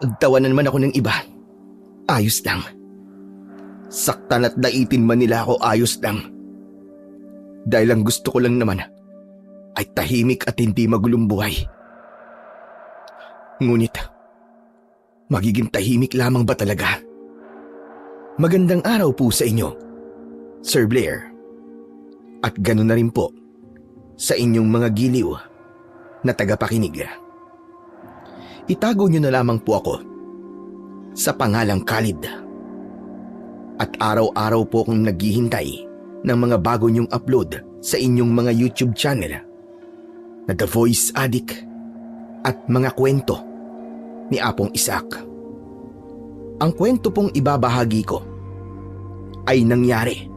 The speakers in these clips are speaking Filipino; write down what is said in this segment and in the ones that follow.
Pagtawanan man ako ng iba, ayos lang. Saktan at daitin man nila ako, ayos lang. Dahil ang gusto ko lang naman ay tahimik at hindi magulong buhay. Ngunit, magiging tahimik lamang ba talaga? Magandang araw po sa inyo, Sir Blair. At ganoon na rin po sa inyong mga giliw na tagapakinig. Itago niyo na lamang po ako sa pangalang Khalid. At araw-araw po akong naghihintay ng mga bago niyong upload sa inyong mga YouTube channel na The Voice Addict at mga kwento ni Apong Isaac. Ang kwento pong ibabahagi ko ay nangyari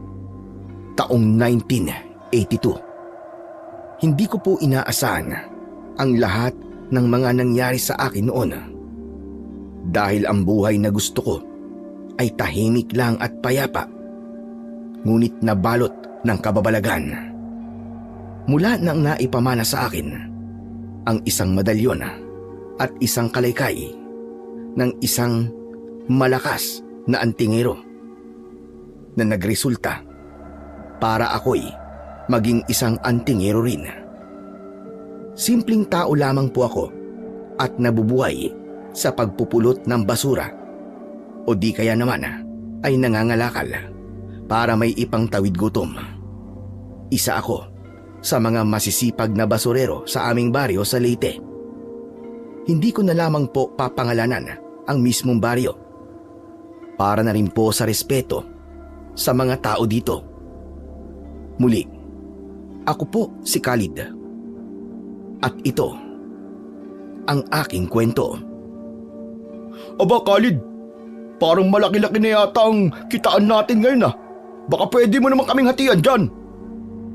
taong 1982. Hindi ko po inaasahan ang lahat ng mga nangyari sa akin noon. Dahil ang buhay na gusto ko ay tahimik lang at payapa, ngunit nabalot ng kababalagan. Mula nang naipamana sa akin ang isang medalyon at isang kalaykay ng isang malakas na antingero na nagresulta para ako'y maging isang antingero rin. Simpleng tao lamang po ako at nabubuhay sa pagpupulot ng basura o di kaya naman ay nangangalakal para may ipangtawid gutom. Isa ako sa mga masisipag na basurero sa aming baryo sa Leyte. Hindi ko na lamang po papangalanan ang mismong baryo para na rin po sa respeto sa mga tao dito. Muli, ako po si Khalid. At ito ang aking kwento. Aba Khalid, parang malaki-laki na yata ang kitaan natin ngayon ah. Baka pwede mo naman kaming hatian dyan.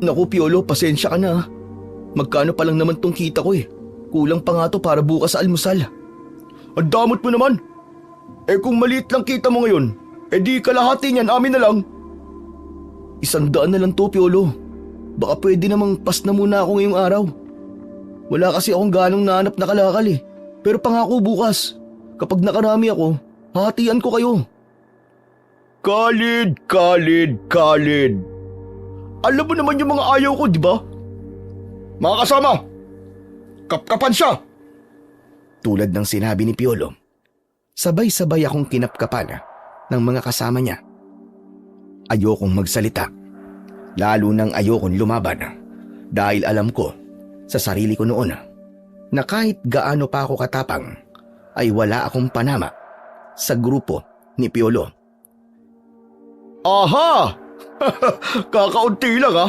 Naku Piolo, pasensya ka na. Magkano pa lang naman tong kita ko eh. Kulang pa nga to para bukas sa almusal. Ang damot mo naman. Eh kung maliit lang kita mo ngayon, eh di kalahati niyan amin na lang. 100 na lang to Piolo. Baka pwede namang pas na muna ako ngayong araw. Wala kasi akong ganong nahanap na kalakal eh. Pero pangako bukas, kapag nakarami ako, hahatian ko kayo. Khalid. Alam mo naman yung mga ayaw ko, di ba? Mga kasama, kapkapan siya. Tulad ng sinabi ni Piolo, sabay-sabay akong kinapkapan ng mga kasama niya. Ayokong magsalita, lalo nang ayokong lumaban dahil alam ko sa sarili ko noon na kahit gaano pa ako katapang ay wala akong panama sa grupo ni Piolo. Aha! Kakaunti lang ha?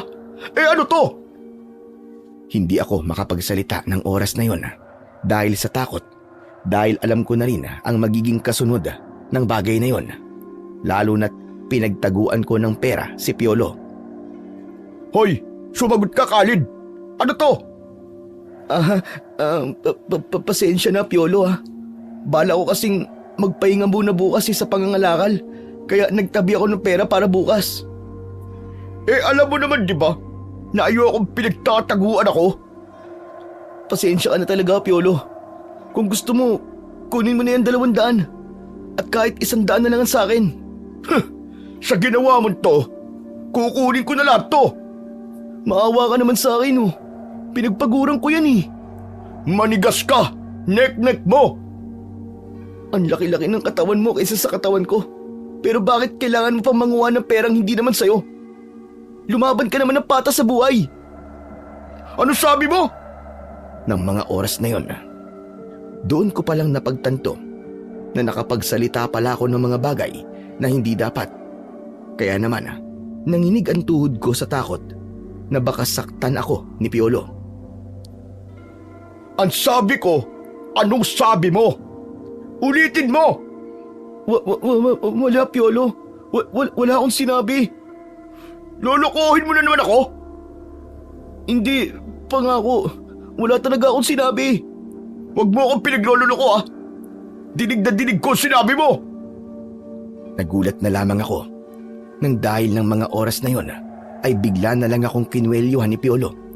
Eh ano to? Hindi ako makapagsalita ng oras na yon dahil sa takot, dahil alam ko na rin ang magiging kasunod ng bagay na yon, lalo na't pinagtaguan ko ng pera si Piolo. Hoy, sumagot ka Khalid! Ano to? Pasensya na Piolo ha. Bala ko kasing magpahinga muna bukas sa pangangalakal, kaya nagtabi ako ng pera para bukas. Eh alam mo naman di ba na ayokong pinagtataguan ako? Pasensya ka na talaga Piolo. Kung gusto mo, kunin mo na yan 200 at kahit 100 na lang sa akin. Sa ginawa mo to, kukunin ko na lahat to. Maawa ka naman sa akin oh. Pinagpaguran ko yan eh. Manigas ka! Nek-nek mo! Ang laki-laki ng katawan mo kaysa sa katawan ko. Pero bakit kailangan mo pang manguha ng perang hindi naman sa'yo? Lumaban ka naman ng patas sa buhay. Ano sabi mo? Nang mga oras na yon, doon ko palang napagtanto na nakapagsalita pala ako ng mga bagay na hindi dapat. Kaya naman, nanginig ang tuhod ko sa takot na baka saktan ako ni Piolo. Ang sabi ko, anong sabi mo? Ulitin mo! Wala Piolo. Wala akong sinabi. Lolokohin mo na naman ako? Hindi, pangako. Wala talaga akong sinabi. Huwag mo akong pinagloloko ah. Dinig na dinig ko sinabi mo. Nagulat na lamang ako nang dahil ng mga oras na yon ay bigla na lang akong kinuwelyuhan ni Piolo.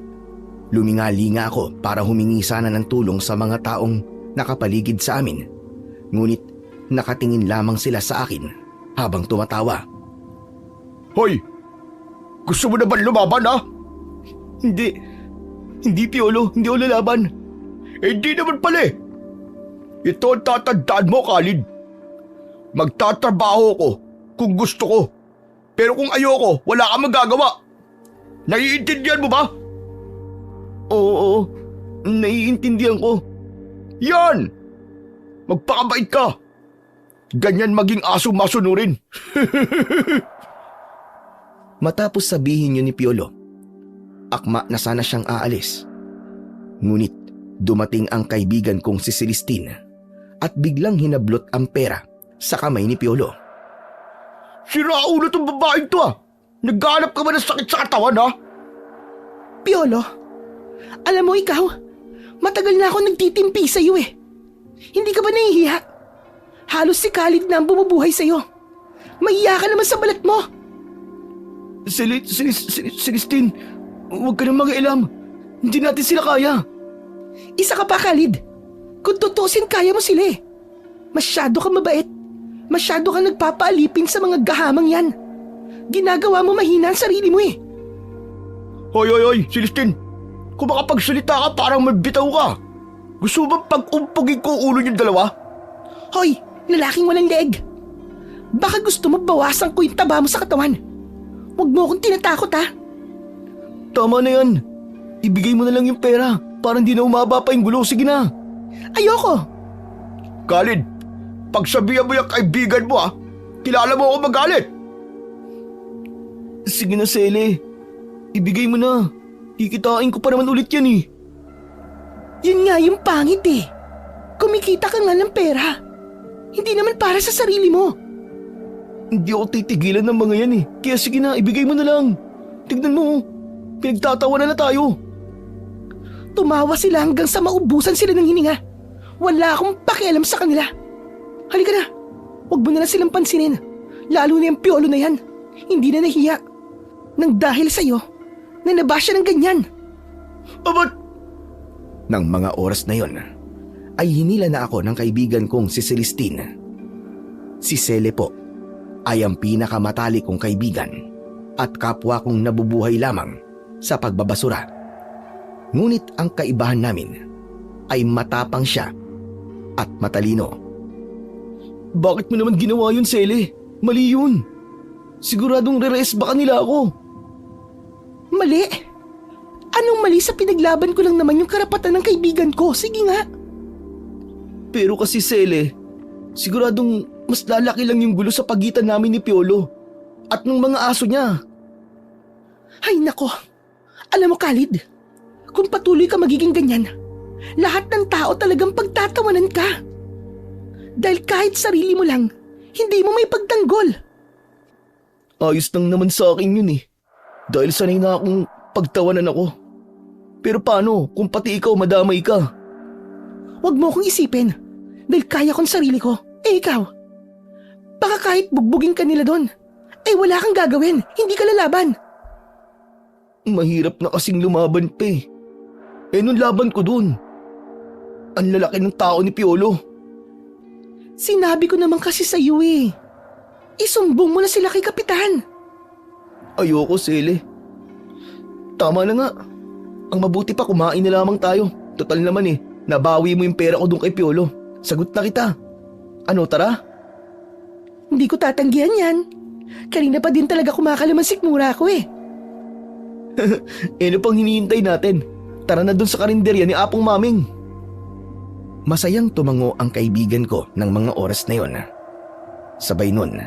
Lumingali nga ako para humingi sana ng tulong sa mga taong nakapaligid sa amin. Ngunit nakatingin lamang sila sa akin habang tumatawa. Hoy! Gusto mo na ba lumaban ha? Hindi Piolo, hindi ako lalaban. Hindi naman pala eh. Ito ang tatandaan mo, Khalid. Magtatrabaho ko kung gusto ko. Pero kung ayoko, wala kang magagawa. Naiintindihan mo ba? Oo, naiintindihan ko. Yan! Magpakabait ka. Ganyan maging aso masunurin. Matapos sabihin yun ni Piolo, akma na sana siyang aalis. Ngunit dumating ang kaibigan kong si Celestine at biglang hinablot ang pera sa kamay ni Piolo. Siraulo tong babaeng to ah. Naghanap ka ba ng sakit sa katawan ha? Piolo, alam mo ikaw, matagal na ako nagtitimpi sa'yo eh. Hindi ka ba nahihiya? Halos si Khalid na ang bumubuhay sa'yo. Mahiya ka naman sa balat mo. Celestine, huwag ka nang mag-ilam. Hindi natin sila kaya. Isa ka pa, Khalid. Kung tutusin, kaya mo sila eh. Masyado ka mabait. Masyado ka nagpapaalipin sa mga gahamang yan. Ginagawa mo mahina ang sarili mo eh. Hoy, Celestine. Kung makapagsalita ka parang mabitaw ka. Gusto mo bang pag-umpugin ko ulo niyong dalawa? Hoy, lalaking walang leeg. Baka gusto mo bawasan ko yung taba mo sa katawan. Huwag mo akong tinatakot ha. Tama na yan. Ibigay mo na lang yung pera para hindi na umaba pa yung gulo. Sige na. Ayoko. Khalid, pagsabihan mo yung kaibigan mo ah. Kilala mo ako magalit. Sige na, Sele. Ibigay mo na. Kikitain ko pa naman ulit yan eh. Yun nga yung pangit eh. Kumikita ka nga ng pera. Hindi naman para sa sarili mo. Hindi ako titigilan ng mga yan eh. Kaya sige na, ibigay mo na lang. Tignan mo, pinagtatawanan na tayo. Tumawa sila hanggang sa maubusan sila ng hininga. Wala akong pakialam sa kanila. Halika na, huwag mo na lang silang pansinin. Lalo na yung Piolo na yan. Hindi na nahiya. Nang dahil sa'yo, nanaba siya ng ganyan. Abat! Nang mga oras na yon, ay hinila na ako ng kaibigan kong si Celestine. Si Sele po ay ang pinakamatalik kong kaibigan at kapwa kong nabubuhay lamang sa pagbabasura. Ngunit ang kaibahan namin ay matapang siya at matalino. Bakit mo naman ginawa yun, Sele? Mali yun. Siguradong re-rest baka nila ako. Mali? Anong mali sa pinaglaban ko lang naman yung karapatan ng kaibigan ko? Sige nga. Pero kasi Sele, siguradong mas lalaki lang yung gulo sa pagitan namin ni Piolo at ng mga aso niya. Ay nako, alam mo Khalid, kung patuloy ka magiging ganyan, lahat ng tao talagang pagtatawanan ka. Dahil kahit sarili mo lang, hindi mo may pagtanggol. Ayos lang naman sa akin yun eh. Dahil sanay na akong pagtawanan ako. Pero paano kung pati ikaw madamay ka? Huwag mo akong isipin, dahil kaya kong sarili ko. Eh ikaw, baka kahit bugbugin ka nila doon, eh wala kang gagawin, hindi ka lalaban. Mahirap na kasing lumaban pa eh. Eh nung laban ko doon, ang lalaki ng tao ni Piolo. Sinabi ko naman kasi sa iyo eh. Isumbong mo na sila kay Kapitan. Ayoko, Sele. Tama na nga. Ang mabuti pa kumain na lamang tayo. Total naman eh, nabawi mo yung pera ko doon kay Piolo. Sagot na kita. Ano, tara? Hindi ko tatanggihan yan. Kanina pa din talaga kumakalaman sikmura ko eh. Ano pang hinihintay natin? Tara na doon sa karinderya ni Apong Maming. Masayang tumango ang kaibigan ko ng mga oras na yon. Sabay nun,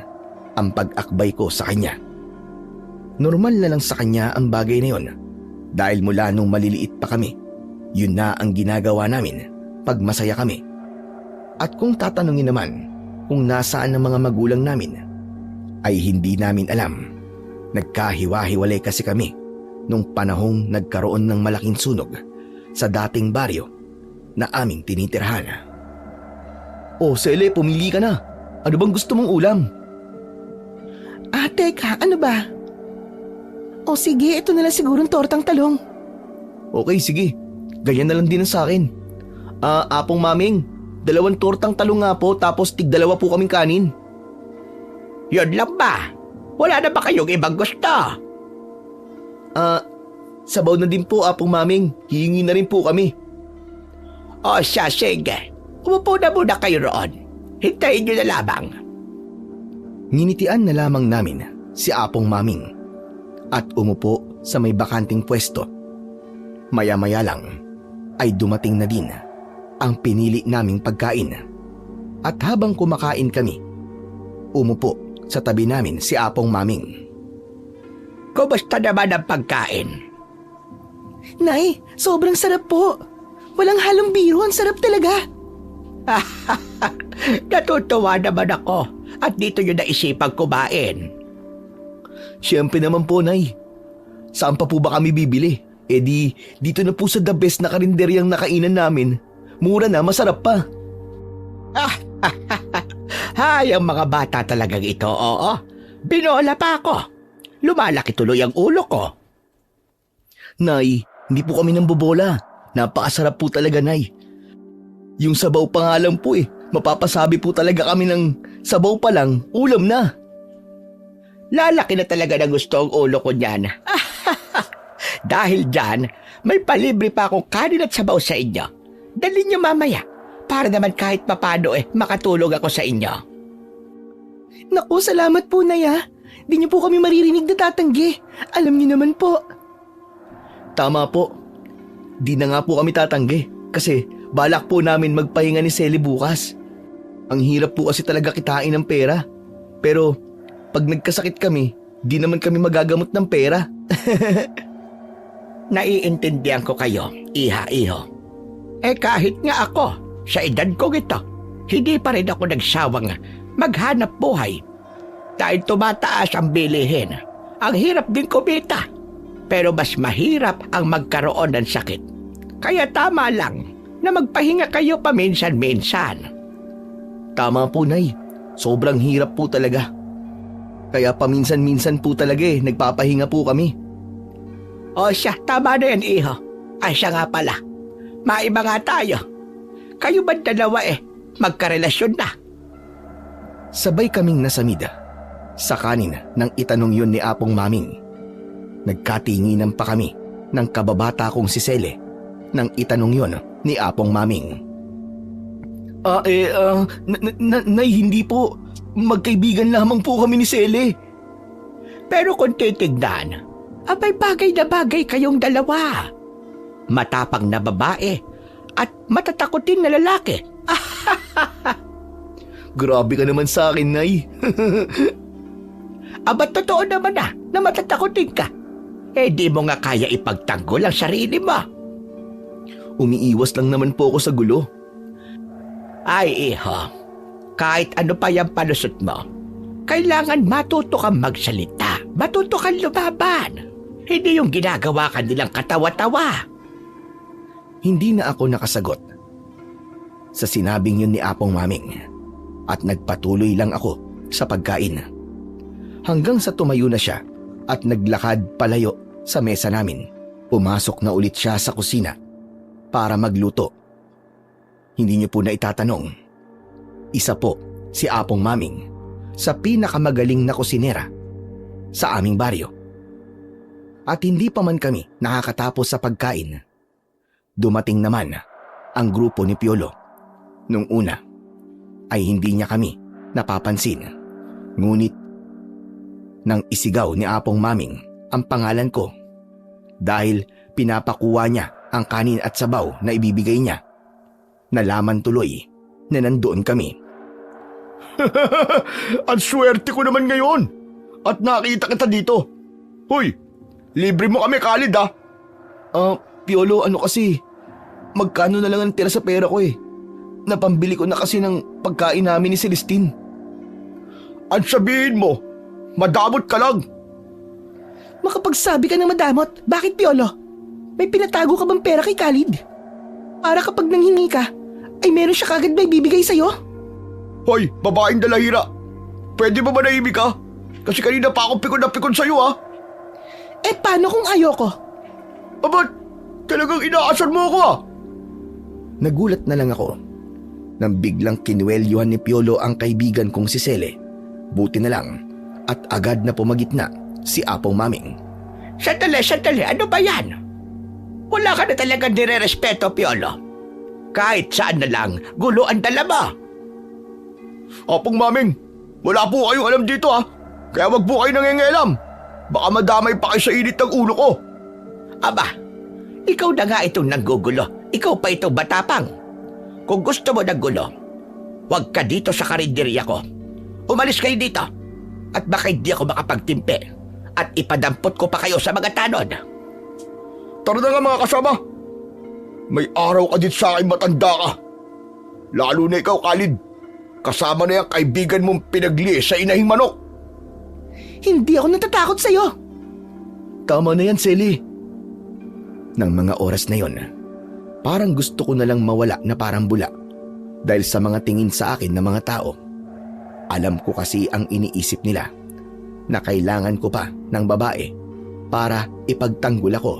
ang pag-akbay ko sa kanya. Normal na lang sa kanya ang bagay na yon. Dahil mula nung maliliit pa kami, yun na ang ginagawa namin pag masaya kami. At kung tatanungin naman kung nasaan ang mga magulang namin, ay hindi namin alam. Nagkahiwa-hiwalay kasi kami nung panahong nagkaroon ng malaking sunog sa dating baryo na aming tinitirhan. Oh, Sele, pumili ka na. Ano bang gusto mong ulam? Teka, ano ba? O sige, ito na lang sigurong tortang talong. Okay, sige. Ganyan na lang din ang sa akin. Apong Maming, 2 tortang talong nga po tapos tig-2 po kaming kanin. Yun lang ba? Wala na ba kayong ibang gusto? Sabaw na din po, Apong Maming. Hihingi na rin po kami. O siya, sige. Umupo na muna kayo roon. Hintayin nyo na lamang. Nginitian na lamang namin si Apong Maming at umupo sa may bakanting pwesto. Maya-maya lang ay dumating na din ang pinili naming pagkain. At habang kumakain kami, umupo sa tabi namin si Apong Maming. Kumusta naman ang pagkain? Nay, sobrang sarap po. Walang halong biro, ang sarap talaga. Natutuwa naman ako at dito nyo naisipang kumain. Siyempre naman po, Nay. Saan pa po ba kami bibili? Eh di, dito na po sa the best na karinderyang nakainan namin. Mura na, masarap pa. Hay, ang mga bata talagang ito, oo. Binola pa ako. Lumalaki tuloy ang ulo ko. Nay, hindi po kami nambobola. Napakasarap po talaga, Nay. Yung sabaw pa nga lang po Mapapasabi po talaga kami ng sabaw pa lang, ulam na. Lalaki na talaga na gusto ang ulo ko niyan. Dahil dyan, may palibre pa akong kanin at sabaw sa inyo. Dalhin niyo mamaya, para naman kahit papano makatulog ako sa inyo. Naku, salamat po, Nay, ha. Di niyo po kami maririnig na tatanggi. Alam niyo naman po. Tama po. Di na nga po kami tatanggi kasi balak po namin magpahinga ni Selly bukas. Ang hirap po kasi talaga kitain ng pera. Pero pag nagkasakit kami, di naman kami magagamot ng pera. Naiintindihan ko kayo, iha-iho. Kahit nga ako, sa edad ko ito, hindi pa rin ako nagsawang maghanap buhay. Dahil tumataas ang bilihin, ang hirap din kumita. Pero mas mahirap ang magkaroon ng sakit. Kaya tama lang na magpahinga kayo paminsan-minsan. Tama po, Nay. Sobrang hirap po talaga. Kaya paminsan-minsan po talaga nagpapahinga po kami. O siya, tama na yan, iho. Ay siya nga pala. Maiba nga tayo. Kayo ba dalawa magkarelasyon na? Sabay kaming nasamida sa kanin ng itanong yun ni Apong Maming. Nagkatinginan pa kami ng kababata kong si Sele nang itanong yun ni Apong Maming. Nay, hindi po. Magkaibigan lamang po kami ni Sele. Pero kung titignan, abay bagay na bagay kayong dalawa. Matapang na babae at matatakotin na lalaki. Grabe ka naman sa akin, Nay. Aba totoo naman na matatakotin ka. Di mo nga kaya ipagtanggol ang sarili mo. Umiiwas lang naman po ako sa gulo. Ay, iho. Kahit ano pa yung palusot mo, kailangan matuto kang magsalita. Matuto kang lumaban. Hindi yung ginagawa ka nilang katawa-tawa. Hindi na ako nakasagot sa sinabing yun ni Apong Maming at nagpatuloy lang ako sa pagkain. Hanggang sa tumayo na siya at naglakad palayo sa mesa namin. Pumasok na ulit siya sa kusina para magluto. Hindi niyo po na itatanong. Isa po si Apong Maming sa pinakamagaling na kusinera sa aming baryo. At hindi pa man kami nakakatapos sa pagkain, dumating naman ang grupo ni Piolo. Nung una ay hindi niya kami napapansin. Ngunit nang isigaw ni Apong Maming ang pangalan ko dahil pinapakuha niya ang kanin at sabaw na ibibigay niya, nalaman tuloy na nandoon kami. Ang swerte ko naman ngayon. At nakita kita dito. Hoy, libre mo kami, Khalid, ha? Piolo, ano kasi, magkano na lang ang tira sa pera ko Napambili ko na kasi ng pagkain namin ni Celestine. Ang sabihin mo, madamot ka lang. Makapagsabi ka ng madamot. Bakit, Piolo? May pinatago ka bang pera kay Khalid? Para kapag nanghingi ka, ay meron siya kagad ba ibibigay sa'yo? Hoy, babaeng dalahira. Pwede ba manahimik ka? Kasi kanina pa akong pikon na pikon sa'yo, ha? Paano kung ayoko? Aba, talagang inaasar mo ako, ha? Nagulat na lang ako Nang biglang kinuwelyuhan ni Piolo ang kaibigan kong si Sele, buti na lang at agad na pumagitna si Apong Maming. Sandali, ano ba yan? Wala ka na talagang nire-respeto, Piolo. Kahit saan na lang, gulo ang dala mo. Apong Maming, wala po kayong alam dito ha. Kaya wag po kayo nangingialam. Baka madamay pa kayo sa init ng ulo ko. Aba, ikaw na nga itong nanggugulo. Ikaw pa itong batapang. Kung gusto mo ng gulo, huwag ka dito sa karinderya ko. Umalis kayo dito. At baka hindi ako makapagtimpe. At ipadampot ko pa kayo sa mga tanod. Tara na nga mga kasama. May araw ka din sa akin, matanda ka. Lalo na ikaw, Khalid. Kasama na yung kaibigan mong pinagli sa inahing manok. Hindi ako natatakot sa'yo. Tama na yan, Sele. Nang mga oras na yon, parang gusto ko na lang mawala na parang bula dahil sa mga tingin sa akin ng mga tao. Alam ko kasi ang iniisip nila na kailangan ko pa ng babae para ipagtanggol ako.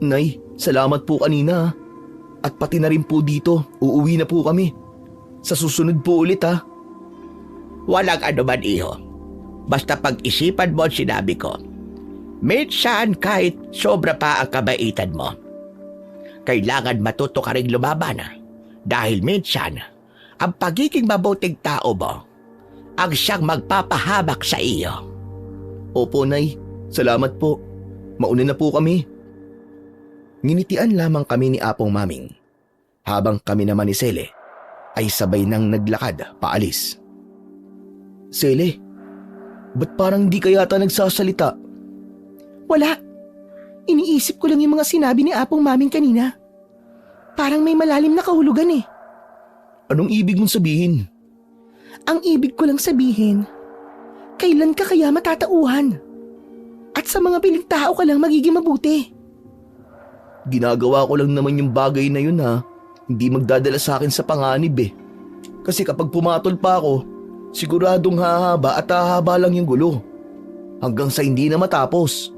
Nay, salamat po kanina. At pati na rin po dito, uuwi na po kami. Sa susunod po ulit ha. Walang anuman, iho. Basta pag-isipan mo ang sinabi ko. Minsan kahit sobra pa ang kabaitan mo, kailangan matuto ka rin lumaban. Dahil minsan, ang pagiging mabuting tao mo ang siyang magpapahamak sa iyo. Opo, Nay. Salamat po. Mauna na po kami. Nginitian lamang kami ni Apong Maming habang kami naman ni Sele ay sabay nang naglakad paalis. Sele, ba't parang di ka yata nagsasalita? Wala. Iniisip ko lang yung mga sinabi ni Apong Maming kanina. Parang may malalim na kahulugan eh. Anong ibig mong sabihin? Ang ibig ko lang sabihin, kailan ka kaya matatauhan? At sa mga piling tao ka lang magiging mabuti. Ginagawa ko lang naman yung bagay na yun ha. Hindi magdadala sa akin sa panganib eh. Kasi kapag pumatol pa ako, siguradong hahaba at hahaba lang yung gulo. Hanggang sa hindi na matapos.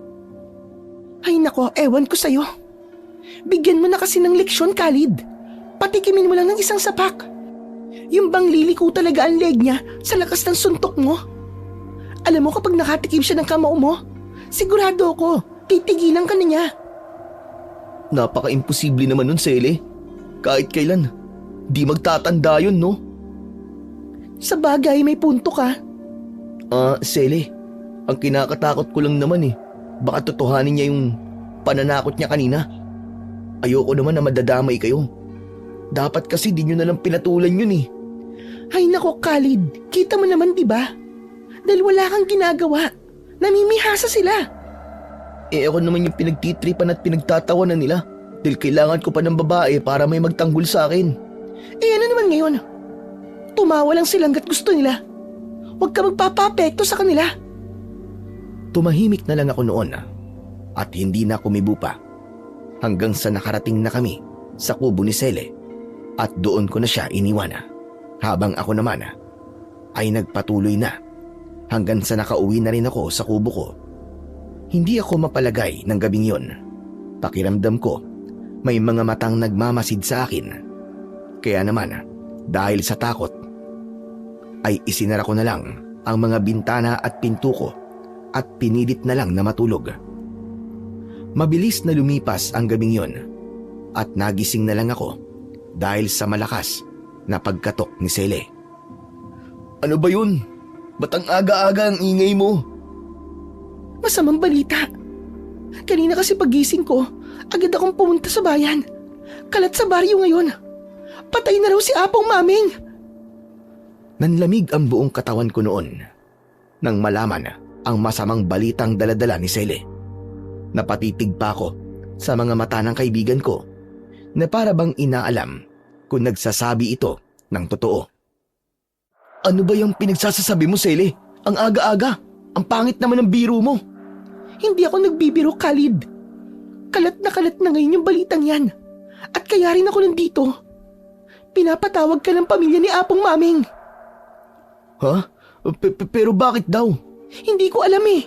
Ay nako, ewan ko sa'yo. Bigyan mo na kasi ng leksyon, Khalid. Patikimin mo lang ng isang sapak. Yung bang liliko talaga ang leg niya sa lakas ng suntok mo. Alam mo kapag nakatikim siya ng kamao mo, sigurado ako, titigilan ka na niya. Napaka-imposible naman nun, Sele. Kahit kailan, di magtatanda yun, no? Sa bagay, may punto ka. Sele, ang kinakatakot ko lang naman eh. Baka totohanin niya yung pananakot niya kanina. Ayoko naman na madadamay kayo. Dapat kasi di nyo na lang pinatulan yun eh. Ay nako, Khalid, kita mo naman diba? Dahil wala kang ginagawa. Namimihasa sila. Ako naman yung pinagtitripan at pinagtatawanan nila. Dahil kailangan ko pa ng babae para may magtanggol sa akin. Ano naman ngayon? Tumawa lang silang gat gusto nila. Huwag ka magpapapekto sa kanila. Tumahimik na lang ako noon at hindi na kumibo pa hanggang sa nakarating na kami sa kubo ni Sele at doon ko na siya iniwan habang ako naman ay nagpatuloy na hanggang sa nakauwi na rin ako sa kubo ko. Hindi ako mapalagay ng gabing yon. Pakiramdam ko may mga matang nagmamasid sa akin. Kaya naman dahil sa takot ay isinara ko na lang ang mga bintana at pinto ko at pinilit na lang na matulog. Mabilis na lumipas ang gabing yon at nagising na lang ako dahil sa malakas na pagkatok ni Sele. Ano ba yun? Ba't ang aga-aga ang ingay mo? Masamang balita. Kanina kasi pagising ko, agad akong pumunta sa bayan. Kalat sa baryo ngayon. Patay na raw si Apong Maming. Nanlamig ang buong katawan ko noon nang malaman ang masamang balitang daladala ni Sele. Napatitig pa ako sa mga mata ng kaibigan ko na para bang inaalam kung nagsasabi ito ng totoo. Ano ba yung pinagsasasabi mo, Sele? Ang aga-aga. Ang pangit naman ng biro mo. Hindi ako nagbibiro, Khalid. Kalat na ngayon yung balitang yan. At kaya rin ako nandito. Pinapatawag ka ng pamilya ni Apong Maming. Ha? Pero bakit daw? Hindi ko alam eh.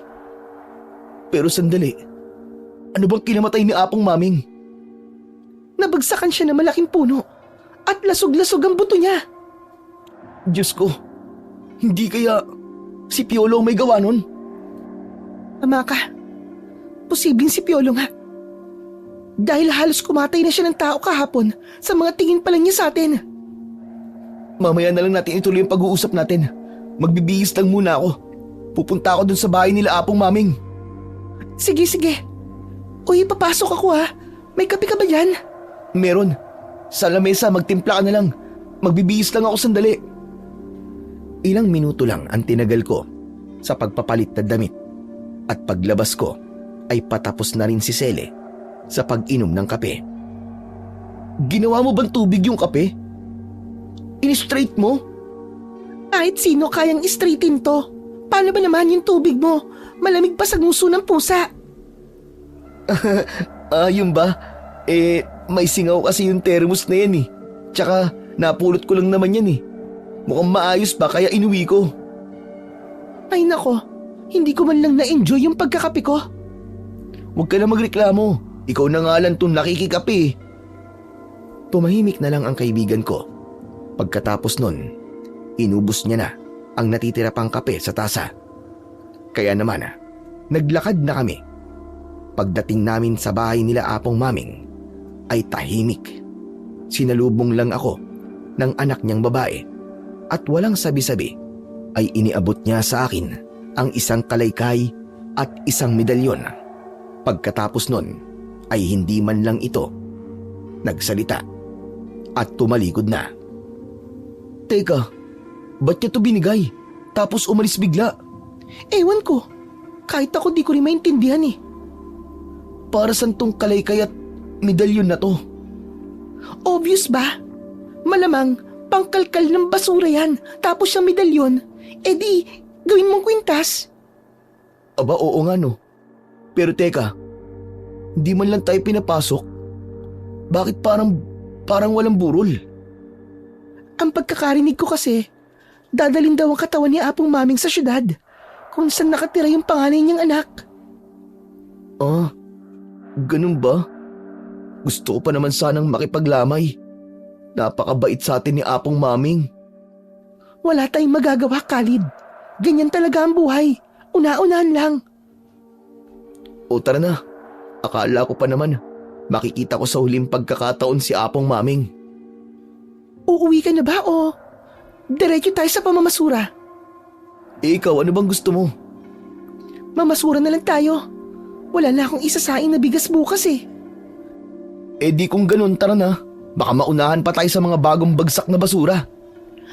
Pero sandali. Ano bang kinamatay ni Apong Maming? Nabagsakan siya ng malaking puno At lasog-lasog ang buto niya. Diyos ko, hindi kaya si Piolo ang may gawa nun? Tama ka. Posibleng si Piolo nga. Dahil halos kumatay na siya ng tao kahapon sa mga tingin pa lang niya sa atin. Mamaya na lang natin ituloy ang pag-uusap natin. Magbibihis lang muna ako. Pupunta ako dun sa bahay nila Apong Maming. Sige, sige. Uy, papasok ako ha. May kape ka ba dyan? Meron. Sa lamesa, magtimpla ka na lang. Magbibihis lang ako sandali. Ilang minuto lang ang tinagal ko sa pagpapalit na damit at paglabas ko ay patapos na rin si Sele sa pag-inom ng kape. Ginawa mo bang tubig yung kape? In-straight mo? Kahit sino kayang straightin to. Paano ba naman yung tubig mo? Malamig pa sa nguso ng pusa. Yun ba? May singaw kasi yung thermos na yan eh. Tsaka napulot ko lang naman yan eh. Mukhang maayos pa kaya inuwi ko. Ay nako, hindi ko man lang na-enjoy yung pagkakape ko. Huwag ka na magreklamo. Ikaw na nga lang itong nakikikape. Tumahimik na lang ang kaibigan ko. Pagkatapos nun, inubos niya na ang natitira pang kape sa tasa. Kaya naman, naglakad na kami. Pagdating namin sa bahay nila Apong Maming, ay tahimik. Sinalubong lang ako ng anak niyang babae at walang sabi-sabi ay iniabot niya sa akin ang isang kalaykay at isang medalyon. Pagkatapos nun ay hindi man lang ito nagsalita at tumalikod na. Teka, ba't niya to binigay? Tapos umalis bigla? Ewan ko. Kahit ako di ko rin maintindihan eh. Para saan tong kalaykay at medalyon na to? Obvious ba? Malamang pangkalkal ng basura yan. Tapos yung medalyon, di gawin mong kwintas. Aba oo nga no. Pero teka, hindi man lang tayo pinapasok. Bakit parang walang burol? Ang pagkakarinig ko kasi, dadalhin daw ang katawan ni Apong Maming sa syudad kung saan nakatira yung panganay niyang anak. Ganun ba? Gusto ko pa naman sanang makipaglamay. Napakabait sa atin ni Apong Maming. Wala tayong magagawa, Khalid. Ganyan talaga ang buhay. Una-unahan lang. O tara na. Akala ko pa naman makikita ko sa huling pagkakataon si Apong Maming. Uuwi ka na ba o diretso tayo sa pamamasura? Ikaw, ano bang gusto mo? Mamasura na lang tayo. Wala na akong isasaing na bigas bukas eh. Di kung ganun, tara na. Baka maunahan pa tayo sa mga bagong bagsak na basura.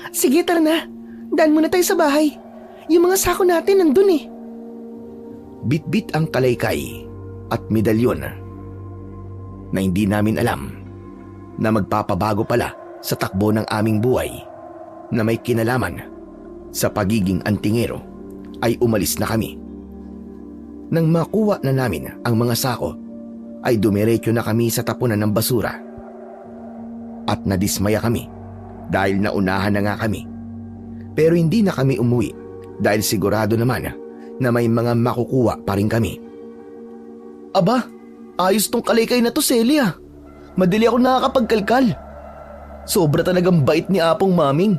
Sige, tara na. Daan muna tayo sa bahay. Yung mga sako natin nandun eh. Bit-bit ang kalaykay at medalyon na hindi namin alam na magpapabago pala sa takbo ng aming buhay na may kinalaman sa pagiging antingero ay umalis na kami. Nang makuha na namin ang mga sako ay dumiretso na kami sa tapunan ng basura. At nadismaya kami dahil naunahan na nga kami. Pero hindi na kami umuwi dahil sigurado naman na may mga makukuha pa rin kami. Aba, ayos tong kalaykay na to, Celia. Madali ako nakakapagkalkal. Sobra talagang bait ni Apong Maming.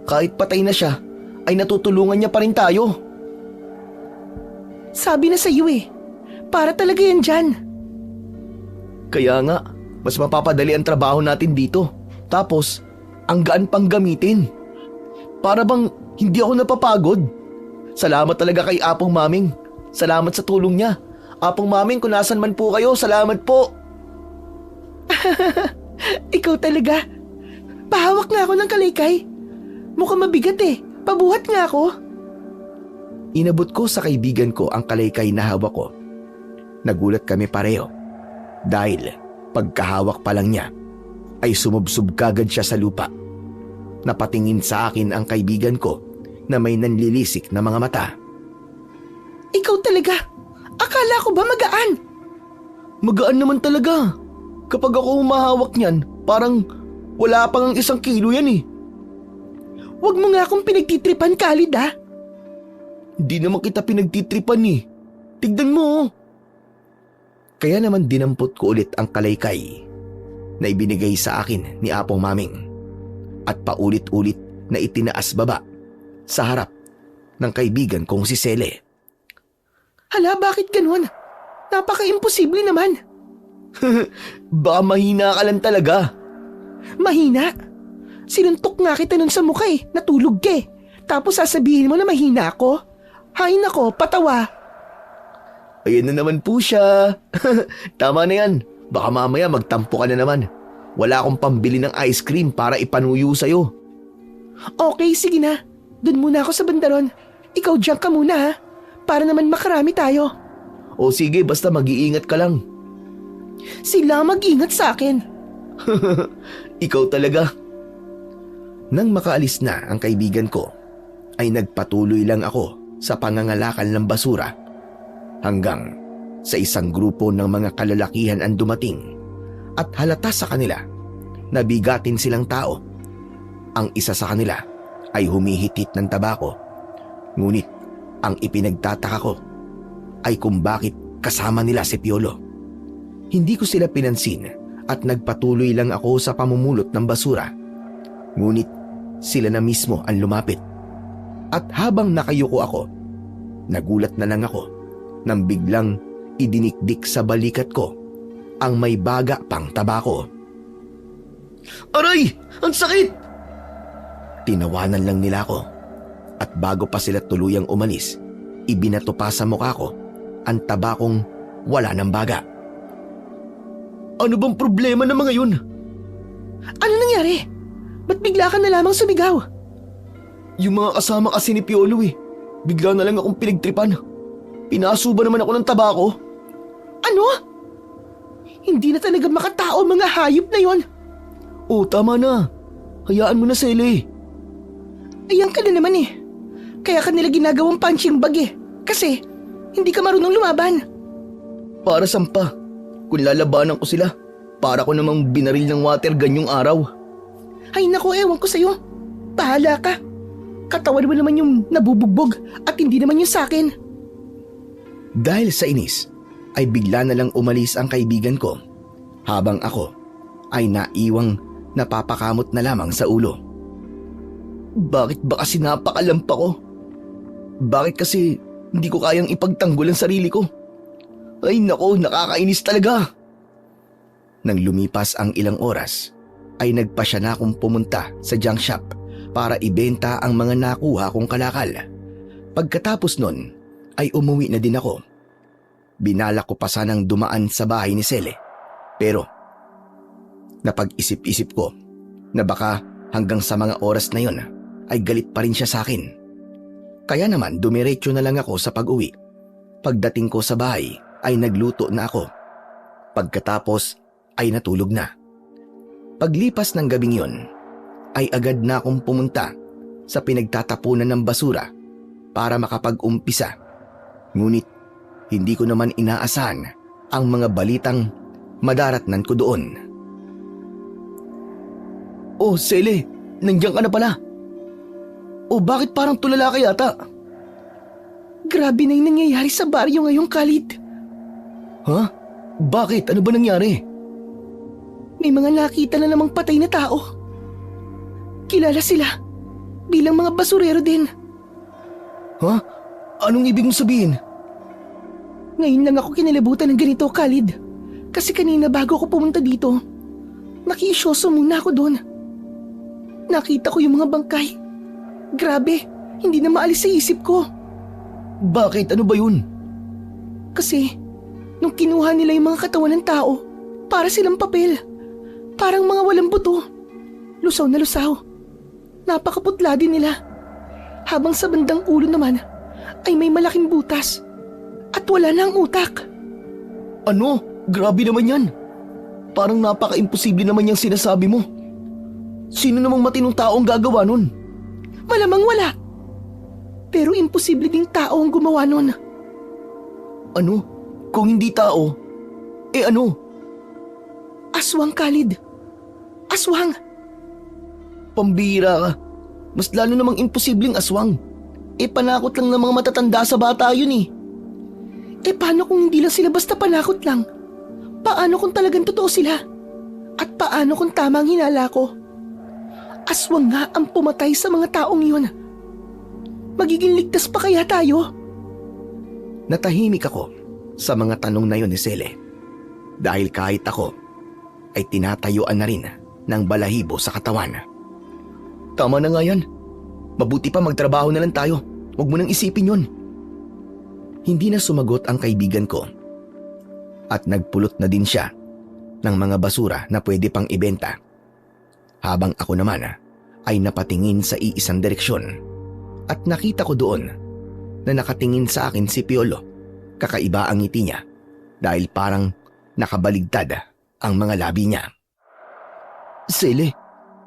Kahit patay na siya, ay natutulungan niya pa rin tayo. Sabi na sa iyo eh. Para talaga yan dyan. Kaya nga, mas mapapadali ang trabaho natin dito. Tapos, ang gaan pang gamitin. Para bang hindi ako napapagod. Salamat talaga kay Apong Maming. Salamat sa tulong niya. Apong Maming, kung nasan man po kayo, salamat po. Ikaw talaga. Pahawak nga ako ng kalaykay. Mukhang mabigat eh. Pabuhat nga ako. Inabot ko sa kaibigan ko ang kalaykay na hawak ko. Nagulat kami pareho. Dahil pagkahawak pa lang niya, ay sumubsob kagad siya sa lupa. Napatingin sa akin ang kaibigan ko na may nanlilisik na mga mata. Ikaw talaga. Akala ko ba magaan? Magaan naman talaga. Kapag ako humahawak niyan, parang wala pang 1 kilo yan eh. Huwag mo nga akong pinagtitripan, Khalid ah. Hindi naman kita pinagtitripan eh. Tignan mo oh. Kaya naman dinampot ko ulit ang kalaykay na ibinigay sa akin ni Apong Maming. at paulit-ulit na itinaas baba sa harap ng kaibigan kong si Sele. Hala, bakit ganun? Napaka-imposible naman. Baka mahina ka lang talaga. Mahina? Sinuntok nga kita nun sa mukha natulog ka Tapos sasabihin mo na mahina ako? Hay nako, patawa. Ayan na naman po siya. Tama na yan. Baka mamaya magtampo ka na naman. Wala akong pambili ng ice cream para ipanuyo sa'yo. Okay, sige na. Doon muna ako sa bandaron. Ikaw diyan ka muna ha. Para naman makarami tayo. O sige, basta mag-iingat ka lang. Sila mag-ingat sa akin. Ikaw talaga. Nang makaalis na ang kaibigan ko, ay nagpatuloy lang ako sa pangangalakal ng basura hanggang sa isang grupo ng mga kalalakihan ang dumating at halata sa kanila na bigatin silang tao. Ang isa sa kanila ay humihitit ng tabako, ngunit ang ipinagtataka ko ay kung bakit kasama nila si Piolo. Hindi ko sila pinansin at nagpatuloy lang ako sa pamumulot ng basura, ngunit sila na mismo ang lumapit. At habang nakayuko ako, nagulat na lang ako nang biglang idinikdik sa balikat ko ang may baga pang tabako. Aray! Ang sakit! Tinawanan lang nila ako at bago pa sila tuluyang umalis, ibinato pa sa mukha ko ang tabakong wala ng baga. Ano bang problema ng mga yun? Ano nangyari? Ba't bigla ka na lamang sumigaw? Yung mga kasama kasi ni Piolo Bigla na lang akong pinagtripan. Pinasuba naman ako ng tabako. Ano? Hindi na talaga makatao mga hayop na yon. Oh, tama na. Hayaan mo na, Sele. Ayan ka na naman Kaya ka nila ginagawang punching bag Kasi hindi ka marunong lumaban. Para sampa. Kung lalabanan ko sila, para ko namang binaril ng water gun yung araw. Ay nako, ewan ko sa'yo. Bahala ka. Katawan mo naman yung nabubugbog at hindi naman yung sakin. Dahil sa inis, ay bigla na lang umalis ang kaibigan ko, habang ako ay naiwang napapakamot na lamang sa ulo. Bakit ba kasi napakalampa ko? Bakit kasi hindi ko kayang ipagtanggol ang sarili ko? Ay nako, nakakainis talaga. Nang lumipas ang ilang oras, ay nagpasya na akong pumunta sa junk shop para ibenta ang mga nakuha kong kalakal. Pagkatapos nun, ay umuwi na din ako. Binalak ko pa sanang dumaan sa bahay ni Sele, pero napag-isip-isip ko na baka hanggang sa mga oras na yon ay galit pa rin siya sa akin. Kaya naman dumiretso na lang ako sa pag-uwi. Pagdating ko sa bahay ay nagluto na ako. Pagkatapos ay natulog na. Paglipas ng gabing yon, ay agad na akong pumunta sa pinagtatapunan ng basura para makapag-umpisa. Ngunit hindi ko naman inaasahan ang mga balitang madaratnan ko doon. Oh, Sele, nandiyan ka na pala. Oh, bakit parang tulala ka yata? Grabe na yung nangyayari sa baryo ngayong Khalid. Ha? Bakit? Ano ba nangyari? May mga nakita na namang patay na tao. Kilala sila bilang mga basurero din. Ha? Anong ibig mong sabihin? Ngayon lang ako kinalibutan ng ganito, Khalid. Kasi kanina bago ako pumunta dito, nakiisyoso muna ako doon. Nakita ko yung mga bangkay. Grabe, hindi na maalis sa isip ko. Bakit? Ano ba yun? Kasi, nung kinuha nila yung mga katawan ng tao, para silang papel. Parang mga walang buto. Lusaw na lusaw. Napakaputla din nila. Habang sa bandang ulo naman, ay may malaking butas. At wala na ang utak. Ano? Grabe naman yan. Parang napaka-imposible naman yung sinasabi mo. Sino namang matinong tao ang gagawa nun? Malamang wala. Pero imposible ding tao ang gumawa nun. Ano? Kung hindi tao, ano? Aswang, Khalid. Aswang. Pambihira ka. Mas lalo namang imposibleng aswang. Panakot lang ng mga matatanda sa bata yun Paano kung hindi lang sila basta panakot lang? Paano kung talagang totoo sila? At paano kung tama ang hinala ko? aswang nga ang pumatay sa mga taong yun. Magiging ligtas pa kaya tayo? Natahimik ako sa mga tanong na yun ni Sele. Dahil kahit ako ay tinatayuan na rin ng balahibo sa katawan. Tama na nga yan. Mabuti pa magtrabaho na lang tayo. Huwag mo nang isipin yon. Hindi na sumagot ang kaibigan ko. At nagpulot na din siya ng mga basura na pwede pang ibenta. Habang ako naman ay napatingin sa iisang direksyon. At nakita ko doon na nakatingin sa akin si Piolo. Kakaiba ang ngiti niya dahil parang nakabaligtad ang mga labi niya. Sele.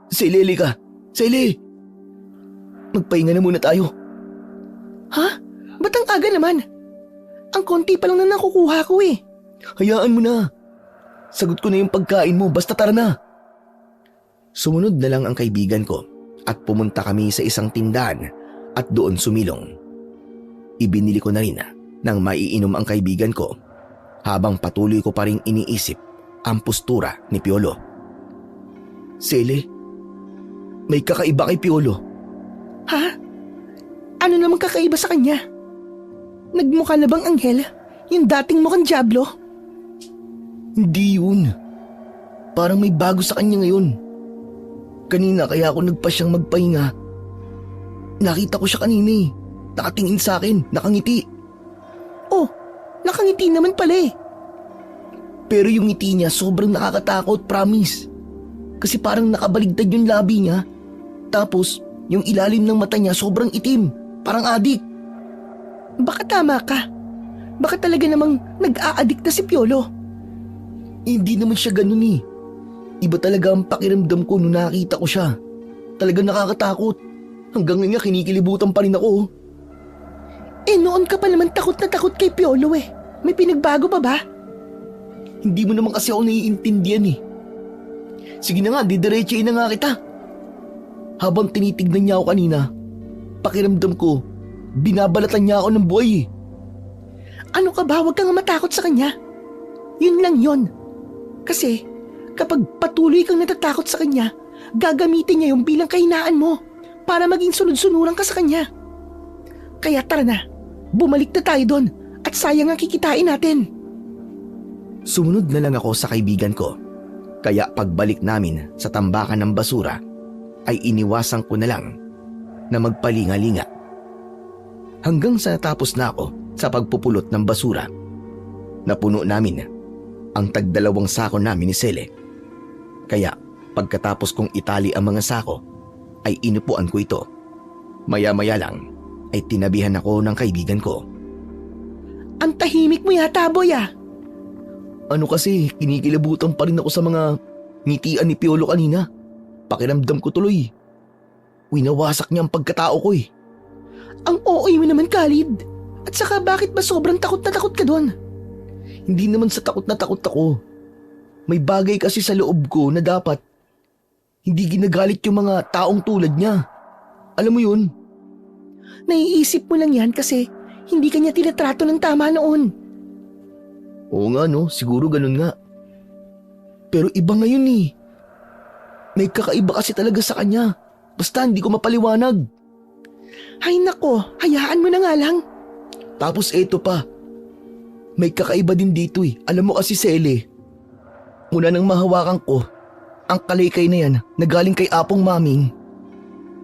Sele, ka. Sele. Magpahinga na muna tayo. Ha? Ba't ang aga naman? Ang konti pa lang na nakukuha ko eh. Hayaan mo na. Sagot ko na yung pagkain mo, basta tara na. Sumunod na lang ang kaibigan ko at pumunta kami sa isang tindahan at doon sumilong. Ibinili ko na rin nang maiinom ang kaibigan ko habang patuloy ko pa rin iniisip ang postura ni Piolo. Sele, may kakaiba kay Piolo. Ha? Ano namang kakaiba sa kanya? Nagmukha na bang anghel? Yung dating mukhang dyablo? Hindi yun. Parang may bago sa kanya ngayon. Kanina kaya ako nagpa siyang magpahinga. Nakita ko siya kanina eh. Nakatingin sa akin, nakangiti. Oh, nakangiti naman pala eh. Pero yung ngiti niya sobrang nakakatakot, promise. Kasi parang nakabaligtad yung labi niya. Tapos, yung ilalim ng mata niya sobrang itim. Parang adik. Baka tama ka. Baka talaga namang nag-a-addict na si Piolo. Hindi naman siya ganun eh. Iba talaga ang pakiramdam ko nung nakita ko siya. Talagang nakakatakot. Hanggang ngayon kinikilibutan pa rin ako. Eh noon ka pa naman takot na takot kay Piolo eh. May pinagbago pa ba? Hindi mo naman kasi ako naiintindihan eh. Sige na nga, didiretsain na nga kita. Habang tinitignan niya ako kanina, pakiramdam ko, binabalatan niya ako ng buhay eh. Ano ka ba? Huwag kang matakot sa kanya. Yun lang yun. Kasi kapag patuloy kang natatakot sa kanya, gagamitin niya yung bilang kahinaan mo para maging sunod-sunuran ka sa kanya. Kaya tara na, bumalik na tayo doon at sayang ang kikitain natin. Sumunod na lang ako sa kaibigan ko. Kaya pagbalik namin sa tambakan ng basura ay iniwasan ko na lang na magpalinga-linga. Hanggang sa natapos na ako sa pagpupulot ng basura. Napuno namin ang tagdalawang sako namin ni Sele. Kaya pagkatapos kong itali ang mga sako ay inupuan ko ito. Maya-maya lang ay tinabihan ako ng kaibigan ko. Ang tahimik mo yata, boy ah. Ano kasi, kinikilabutan pa rin ako sa mga ngitian ni Piolo kanina. Pakiramdam ko tuloy. Winawasak niya ang pagkatao ko eh. Ang OA mo naman, Khalid. At saka bakit ba sobrang takot na takot ka doon? Hindi naman sa takot na takot ako. May bagay kasi sa loob ko na dapat hindi ginagalit yung mga taong tulad niya. Alam mo yun? Naiisip mo lang yan kasi hindi kanya tinatrato ng tama noon. Oo nga no, siguro ganun nga. Pero iba ngayon eh. May kakaiba kasi talaga sa kanya. Basta hindi ko mapaliwanag. Ay nako, hayaan mo na nga lang. Tapos eto pa. May kakaiba din dito eh. Alam mo kasi Sele, mula nang mahawakan ko, ang kalaykay na yan na galing kay Apong Maming,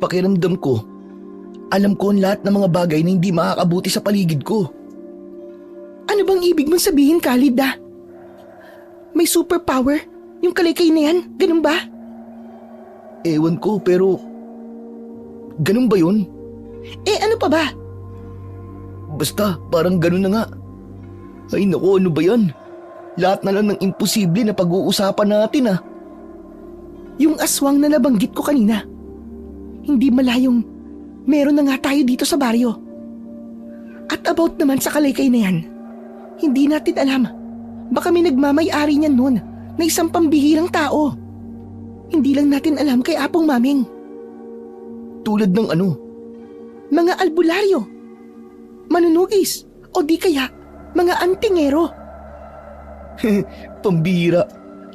pakiramdam ko, alam ko ang lahat ng mga bagay na hindi makakabuti sa paligid ko. Ano bang ibig mong sabihin, Khalid ah? May superpower? Yung kalaykay na yan? Ganun ba? Ewan ko pero, ganun ba yun? Eh ano pa ba? Basta parang ganun na nga. Ay naku, ano ba yan? Lahat na lang ng imposible na pag-uusapan natin ah. Yung aswang na nabanggit ko kanina. Hindi malayong meron na nga tayo dito sa baryo. At about naman sa kalaykay na yan, hindi natin alam. Baka may nagmamay-ari niyan noon na isang pambihirang tao. Hindi lang natin alam kay Apong Maming. Tulad ng ano? Mga albularyo, manunugis, o di kaya mga antingero. Pambihira.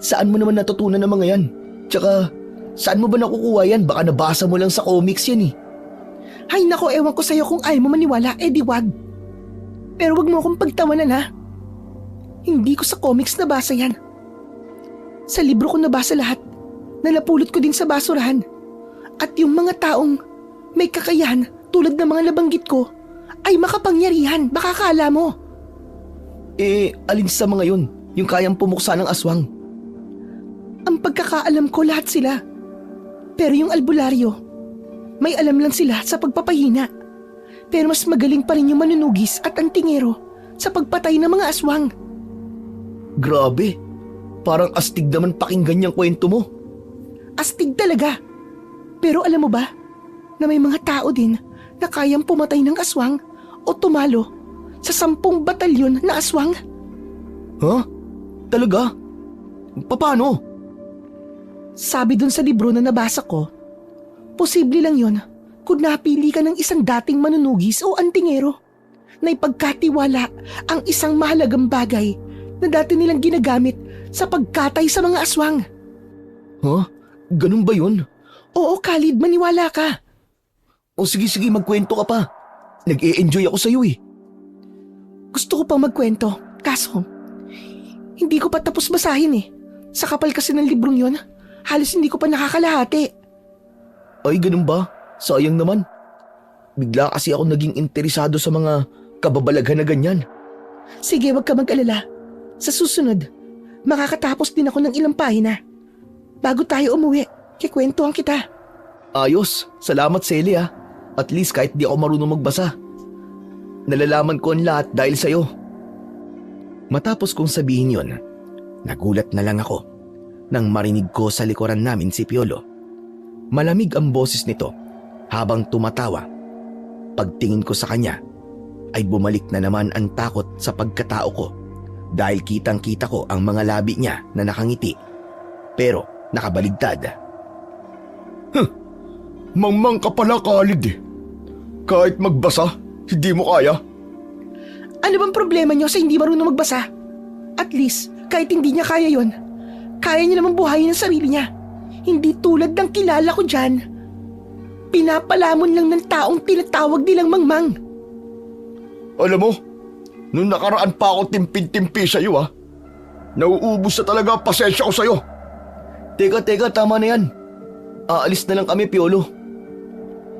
Saan mo naman natutunan ng mga yan? Tsaka, Saan mo ba nakukuha yan? Baka nabasa mo lang sa comics yan eh. Hay nako, ewan ko sa'yo kung ayaw mo maniwala, di wag. Pero wag mo akong pagtawanan ha. Hindi ko sa comics nabasa yan. Sa libro ko nabasa lahat, na napulot ko din sa basurahan. At yung mga taong may kakayahan tulad ng mga nabanggit ko, ay makapangyarihan, baka kala mo. Alin sa mga yun? Yung kayang pumuksa ng aswang? Ang pagkakaalam ko lahat sila. Pero yung albularyo, may alam lang sila sa pagpapahina. Pero mas magaling pa rin yung manunugis at antingero sa pagpatay ng mga aswang. Grabe, parang astig naman pakinggan yung kwento mo. Astig talaga. Pero alam mo ba, na may mga tao din na kayang pumatay ng aswang o tumalo sa 10 batalyon na aswang? Ha? Talaga? Paano? Sabi dun sa libro na nabasa ko, posible lang yon kung napili ka ng isang dating manunugis o antingero na ipagkatiwala ang isang mahalagang bagay na dati nilang ginagamit sa pagkatay sa mga aswang. Ha? Ganun ba yun? Oo, Khalid, maniwala ka. O sige, magkwento ka pa. Nag-e-enjoy ako sa'yo eh. Gusto ko pang magkwento, kaso hindi ko pa tapos basahin eh. Sa kapal kasi ng librong yon, halos hindi ko pa nakakalahati. Ay, ganun ba? Sayang naman. Bigla kasi ako naging interesado sa mga kababalaghan na ganyan. Sige, wag ka mag-alala. Sa susunod, makakatapos din ako ng ilang pahina. Bago tayo umuwi, kikwentuhan kita. Ayos, salamat Sally ah. At least kahit di ako marunong magbasa, nalalaman ko ang lahat dahil sa'yo. Matapos kong sabihin yon, nagulat na lang ako nang marinig ko sa likuran namin si Piolo. Malamig ang boses nito habang tumatawa. Pagtingin ko sa kanya ay bumalik na naman ang takot sa pagkatao ko dahil kitang-kita ko ang mga labi niya na nakangiti pero nakabaligtad. Mangmang ka pala, Khalid eh. Kahit magbasa, hindi mo kaya. Ano bang problema niyo sa hindi marunong magbasa? At least, kahit hindi niya kaya yon, kaya niya naman buhayin ang sarili niya. Hindi tulad ng kilala ko dyan. Pinapalamon lang ng taong tinatawag nilang mangmang. Alam mo, nung nakaraan pa ako timpin-timpi sa'yo ah. Nauubos na talaga ang pasensya ko sa'yo. Teka, tama na yan. Aalis na lang kami, Piolo.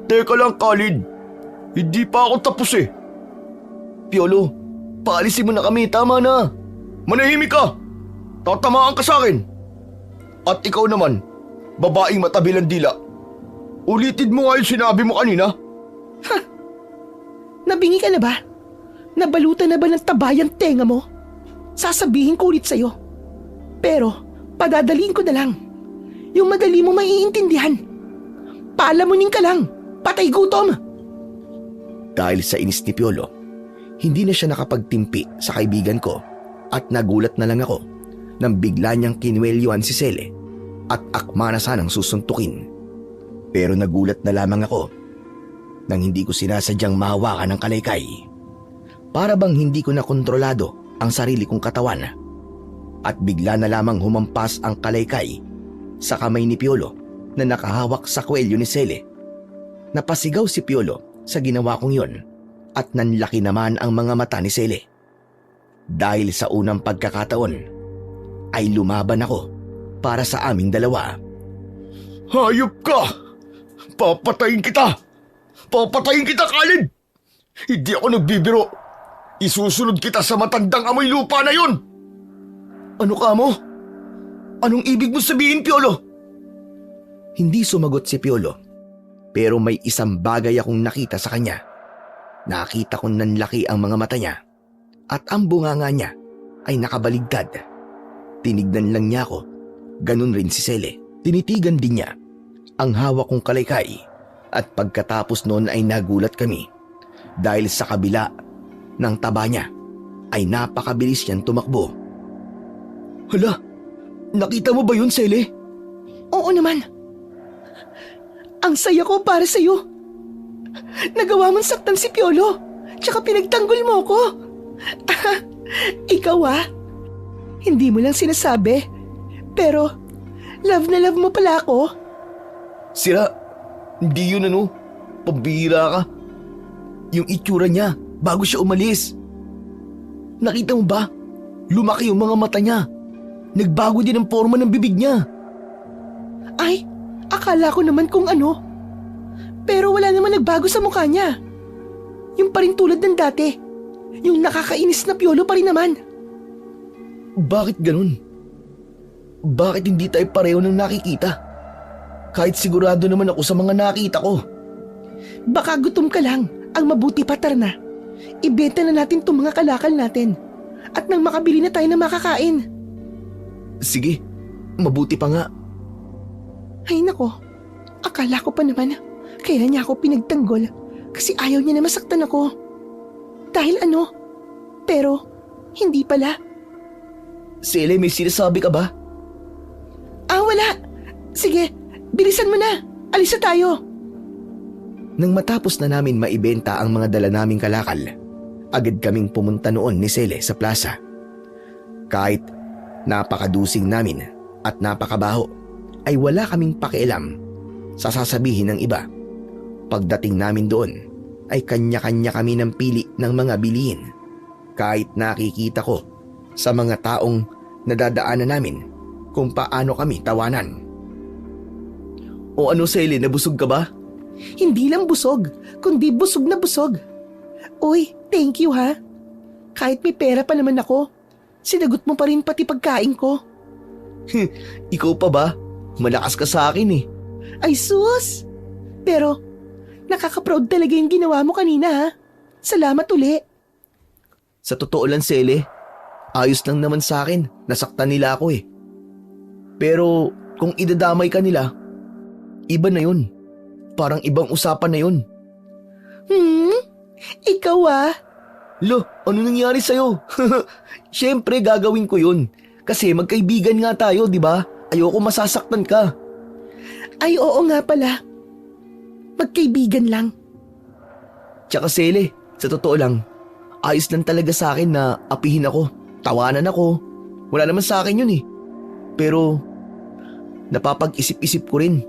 Teka lang, Khalid. Hindi pa ako tapos eh. Piolo, paalisin mo na kami, tama na. Manahimik ka. Tatamaan ka sa akin. At ikaw naman, babaeng matabilang dila. Ulitin mo nga yung sinabi mo kanina. Nabingi ka na ba? Nabalutan na ba ng tabayan tenga mo? Sasabihin ko ulit sa'yo. Pero, padadaliin ko na lang. Yung madali mo maiintindihan. Palamunin ka lang. Patay gutom. Dahil sa inis ni Piolo, hindi na siya nakapagtimpi sa kaibigan ko at nagulat na lang ako nang bigla niyang kinuwelyuhan si Sele at akma na sanang susuntukin. Pero nagulat na lamang ako nang hindi ko sinasadyang mahawakan ng kalaykay. Para bang hindi ko na kontrolado ang sarili kong katawan at bigla na lamang humampas ang kalaykay sa kamay ni Piolo na nakahawak sa kwelyo ni Sele. Napasigaw si Piolo sa ginawa kong yon at nanlaki naman ang mga mata ni Sele. Dahil sa unang pagkakataon ay lumaban ako para sa aming dalawa. Hayop ka! Papatayin kita! Papatayin kita, Khalid! Hindi ako nagbibiro. Isusunod kita sa matandang amoy lupa na yun! Ano ka mo? Anong ibig mo sabihin, Piolo? Hindi sumagot si Piolo, pero may isang bagay akong nakita sa kanya. Nakita kong nanlaki ang mga mata niya at ang bunganga niya ay nakabaligtad. Tinignan lang niya ako, ganun rin si Sele. Tinitigan din niya ang hawak kong kalaykay at pagkatapos noon ay nagulat kami dahil sa kabila ng taba niya ay napakabilis niyang tumakbo. Hala, nakita mo ba yun, Sele? Oo naman. Ang saya ko para sa'yo. Nagawa mong saktan si Piolo, tsaka pinagtanggol mo ko. Ikaw hindi mo lang sinasabi. Pero love na love mo pala ako. Sira, hindi yun ano. Pambihira ka. Yung itsura niya bago siya umalis. Nakita mo ba? Lumaki yung mga mata niya. Nagbago din ang forma ng bibig niya. Ay, akala ko naman kung ano. Pero wala naman nagbago sa mukha niya. Yung pa rin tulad ng dati. Yung nakakainis na Piolo pa rin naman. Bakit ganun? Bakit hindi tayo pareho ng nakikita? Kahit sigurado naman ako sa mga nakita ko. Baka gutom ka lang. Ang mabuti pa, tara na. Ibenta na natin itong mga kalakal natin. At nang makabili na tayo ng makakain. Sige, mabuti pa nga. Ay nako, akala ko pa naman kaya niya ako pinagtanggol kasi ayaw niya na masaktan ako. Dahil ano? Pero hindi pala. Sele, may sinasabi ka ba? Wala. Sige, bilisan mo na. Alis na tayo. Nang matapos na namin maibenta ang mga dala naming kalakal, agad kaming pumunta noon ni Sele sa plaza. Kahit napakadusing namin at napakabaho, ay wala kaming pakialam sa sasabihin ng iba. Pagdating namin doon, ay kanya-kanya kami ng pili ng mga bilihin. Kahit nakikita ko sa mga taong nadadaanan namin kung paano kami tawanan. O ano, Sele, nabusog ka ba? Hindi lang busog, kundi busog na busog. Uy, thank you ha. Kahit may pera pa naman ako, sinagot mo pa rin pati pagkain ko. Ikaw pa ba? Malakas ka sa akin eh. Ay sus! Pero, nakaka-proud talaga yung ginawa mo kanina ha. Salamat uli. Sa totoo lang, Sele, ayos lang naman sa akin. Nasaktan nila ako eh. Pero kung idadamay ka nila, iba na yun. Parang ibang usapan na yun. Ikaw ah. Lo, ano nangyari sa'yo? Siyempre gagawin ko yun. Kasi magkaibigan nga tayo, di ba? Ayoko masasaktan ka. Ay oo nga pala. Magkaibigan lang. Tsaka Sele, sa totoo lang, ayos lang talaga sa akin na apihin ako, tawanan ako. Wala naman sa akin yun eh. Pero, napapag-isip-isip ko rin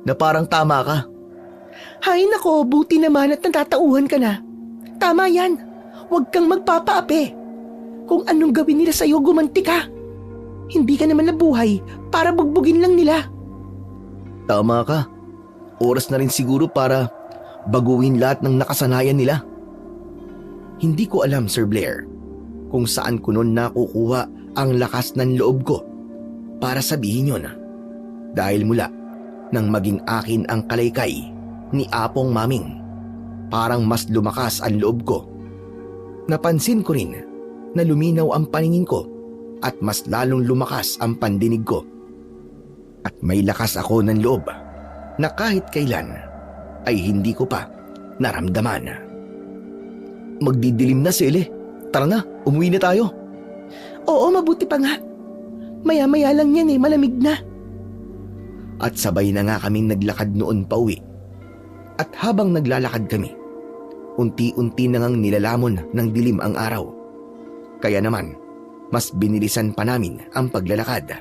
na parang tama ka. Hay nako, buti naman at natatauhan ka na. Tama yan. Huwag kang magpapaapi. Kung anong gawin nila sa'yo, gumanti ka. Hindi ka naman nabuhay para bugbugin lang nila. Tama ka. Oras na rin siguro para baguhin lahat ng nakasanayan nila. Hindi ko alam, Sir Blair, kung saan ko noon nakukuha ang lakas ng loob ko para sabihin yun. Dahil mula nang maging akin ang kalaykay ni Apong Maming, parang mas lumakas ang loob ko. Napansin ko rin na luminaw ang paningin ko at mas lalong lumakas ang pandinig ko. At may lakas ako ng loob na kahit kailan ay hindi ko pa naramdaman. Magdidilim na, Sele. Tara na, umuwi na tayo. Oo, mabuti pa nga. Maya-maya lang yan eh, malamig na. At sabay na nga kaming naglakad noon pauwi. At habang naglalakad kami, unti-unti na ngang nilalamon ng dilim ang araw. Kaya naman, mas binilisan pa namin ang paglalakad.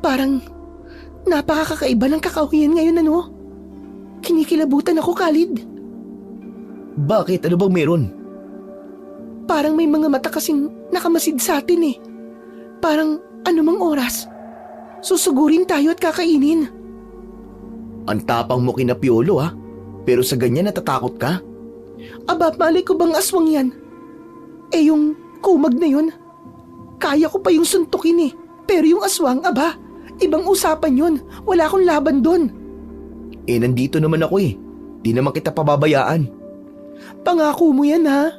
Parang napakakaiba ng kakahuyan ngayon ano? Kinikilabutan ako, Khalid. Bakit? Ano bang meron? Parang may mga mata kasing nakamasid sa atin eh. Parang anumang oras, susugurin tayo at kakainin. Ang tapang mo kina Piolo ha? Pero sa ganyan natatakot ka? Aba, malay ko bang aswang yan? Eh yung kumag na yun, kaya ko pa yung suntukin eh. Pero yung aswang, aba, ibang usapan yun. Wala akong laban doon. Eh nandito naman ako eh. Di naman kita pababayaan. Pangako mo yan ha?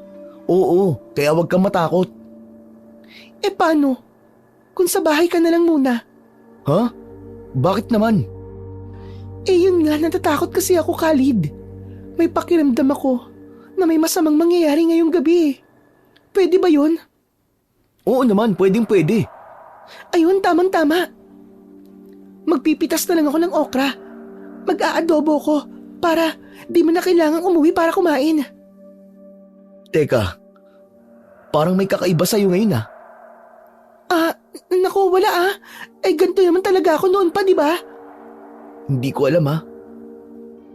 Oo, kaya wag kang matakot. Eh paano? Kung sa bahay ka na lang muna. Ha? Bakit naman? Eh yun nga, natatakot kasi ako, Khalid. May pakiramdam ako na may masamang mangyayari ngayong gabi. Pwede ba yun? Oo naman, pwedeng pwede. Ayun, tamang-tama. Magpipitas na lang ako ng okra. Mag-aadobo ko para di mo na kailangang umuwi para kumain. Teka, parang may kakaiba sa'yo ngayon ah. Naku, wala ah. Eh ganito naman talaga ako noon pa, di ba? Hindi ko alam ha.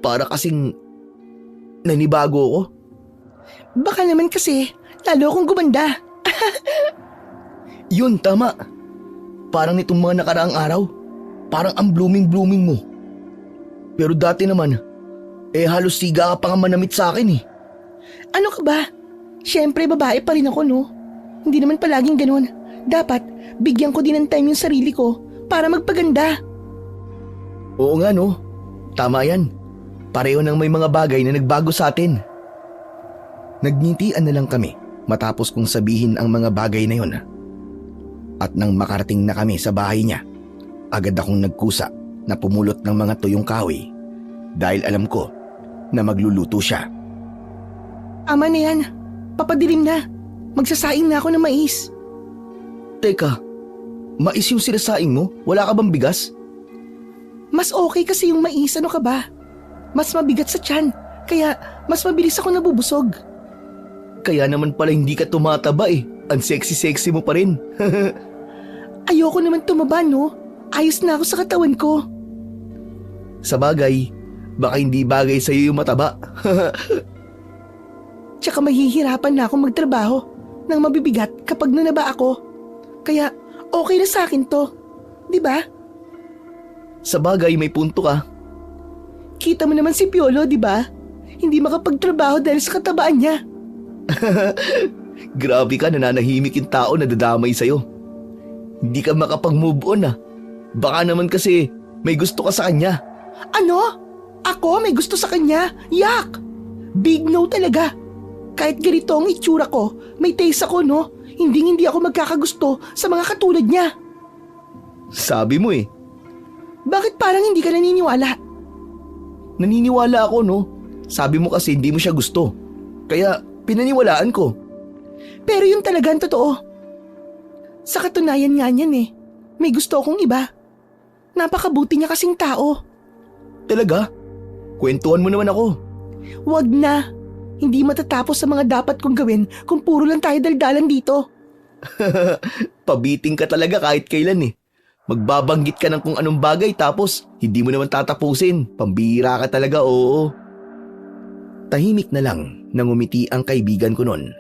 Para kasing nanibago ako. Baka naman kasi lalo akong gumanda. Yun, tama. Parang nitong mga nakaraang araw, parang ang blooming mo. Pero dati naman, halos siga ka pa nga manamit sa akin eh. Ano ka ba? Siyempre babae pa rin ako, no? Hindi naman palaging ganun. Dapat bigyan ko din ng time yung sarili ko para magpaganda. Oo nga no, tama yan. Pareho nang may mga bagay na nagbago sa atin. Nagngitian na lang kami matapos kong sabihin ang mga bagay na yon. At nang makarating na kami sa bahay niya, agad akong nagkusa na pumulot ng mga tuyong kahoy dahil alam ko na magluluto siya. Ama na yan. Papadilim na. Magsasaing na ako ng mais. Teka, mais yung sinasaing mo? Wala ka bang bigas? Mas okay kasi yung mais, ano ka ba? Mas mabigat sa tiyan, kaya mas mabilis ako nabubusog. Kaya naman pala hindi ka tumataba eh. Ang sexy-sexy mo pa rin. Ayoko naman tumaba, no? Ayos na ako sa katawan ko. Sa bagay, baka hindi bagay sa'yo yung mataba. Tsaka mahihirapan na akong magtrabaho ng mabibigat kapag nanaba ako. Kaya okay na sa akin to. Di ba? Sa bagay, may punto ka. Kita mo naman si Piolo, di ba? Hindi makapagtrabaho dahil sa katabaan niya. Grabe ka, nananahimik yung tao na dadamay sa'yo. Hindi ka makapag-move on ah. Baka naman kasi may gusto ka sa kanya. Ano? Ako may gusto sa kanya? Yak! Big no talaga. Kahit ganito ang itsura ko, may taste ako, no? Hindi ako magkakagusto sa mga katulad niya. Sabi mo eh. Bakit parang hindi ka naniniwala? Naniniwala ako no. Sabi mo kasi hindi mo siya gusto. Kaya pinaniwalaan ko. Pero yun talaga ang totoo. Sa katunayan nga niyan eh. May gusto akong iba. Napakabuti niya kasing tao. Talaga? Kwentuhan mo naman ako. Wag na. Hindi matatapos sa mga dapat kong gawin kung puro lang tayo daldalan dito. Pabiting ka talaga kahit kailan eh. Magbabanggit ka ng kung anong bagay tapos hindi mo naman tatapusin. Pambihira ka talaga, oo. Tahimik na lang nang umiti ang kaibigan ko noon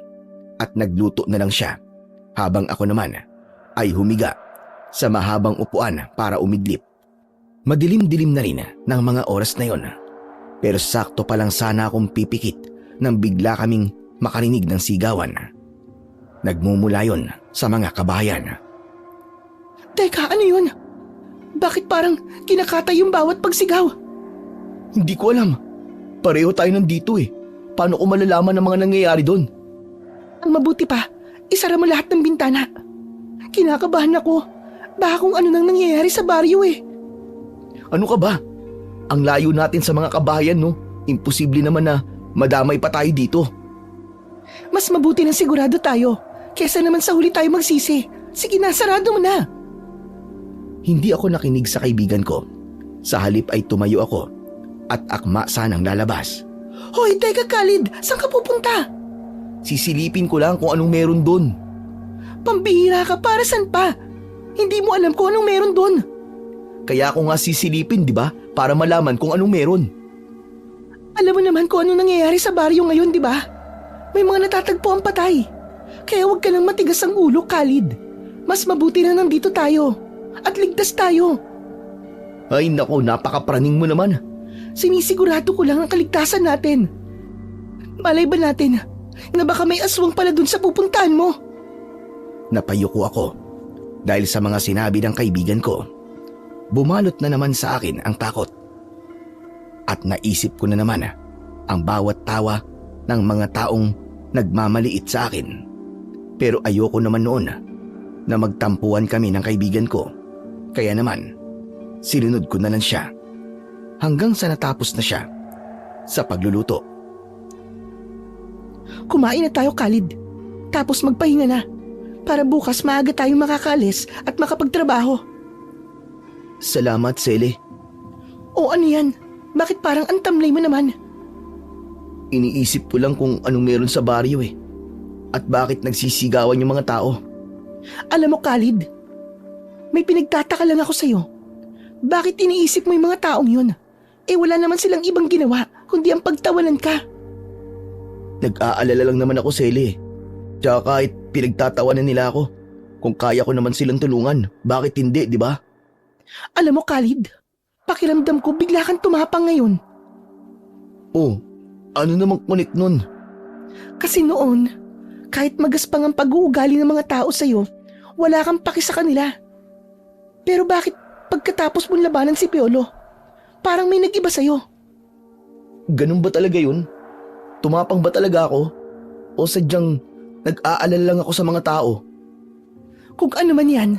at nagluto na lang siya habang ako naman ay humiga sa mahabang upuan para umidlip. Madilim-dilim na rin ng mga oras na yon. Pero sakto pa lang sana akong pipikit nang bigla kaming makarinig ng sigawan. Nagmumula yon sa mga kabahayan. Teka, ano yun? Bakit parang kinakatay yung bawat pagsigaw? Hindi ko alam. Pareho tayo nandito eh. Paano ko malalaman ang mga nangyayari doon? Ang mabuti pa, isara mo lahat ng bintana. Kinakabahan ako. Baka kung ano nang nangyayari sa baryo eh. Ano ka ba? Ang layo natin sa mga kabahayan no? Imposible naman na madamay pa tayo dito. Mas mabuti na sigurado tayo kesa naman sa huli tayo magsisi. Sige na, sarado mo na. Hindi ako nakinig sa kaibigan ko. Sa halip ay tumayo ako at akma sanang lalabas. Hoy, teka Khalid, saan ka pupunta? Sisilipin ko lang kung anong meron doon. Pambihira ka, para saan pa? Hindi mo alam kung anong meron doon. Kaya ako nga sisilipin, di ba? Para malaman kung anong meron. Alam mo naman kung ano nangyayari sa baryo ngayon, di ba? May mga natatagpo ang patay. Kaya huwag ka nang matigas ang ulo, Khalid. Mas mabuti na nandito tayo. At ligtas tayo. Ay nako, napakapraning mo naman. Sinisigurado ko lang ang kaligtasan natin. Malay ba natin na baka may aswang pala dun sa pupuntahan mo? Napayuko ako dahil sa mga sinabi ng kaibigan ko. Bumalot na naman sa akin ang takot. At naisip ko na naman ang bawat tawa ng mga taong nagmamaliit sa akin. Pero ayoko naman noon na magtampuan kami ng kaibigan ko. Kaya naman, sinunod ko na lang siya hanggang sa natapos na siya sa pagluluto. Kumain na tayo, Khalid. Tapos magpahinga na para bukas maaga tayong makakalis at makapagtrabaho. Salamat, Sele. O ano yan? Bakit parang ang tamlay mo naman? Iniisip ko lang kung anong meron sa baryo eh. At bakit nagsisigawan yung mga tao. Alam mo, Khalid, may pinagtataka lang ako sa'yo. Bakit iniisip mo yung mga taong yun? Wala naman silang ibang ginawa kundi ang pagtawanan ka. Nag-aalala lang naman ako, Sally. Tsaka kahit pinagtatawanan nila ako, kung kaya ko naman silang tulungan, bakit hindi, di ba? Alam mo, Khalid, pakiramdam ko bigla kang tumapang ngayon. Oh, ano namang kunik nun? Kasi noon, kahit magaspang ang pag-uugali ng mga tao sa'yo, wala kang paki sa kanila. Pero bakit pagkatapos mong labanan si Piolo, parang may nag-iba sa'yo? Ganun ba talaga yun? Tumapang ba talaga ako? O sadyang nag-aalala lang ako sa mga tao? Kung ano man yan,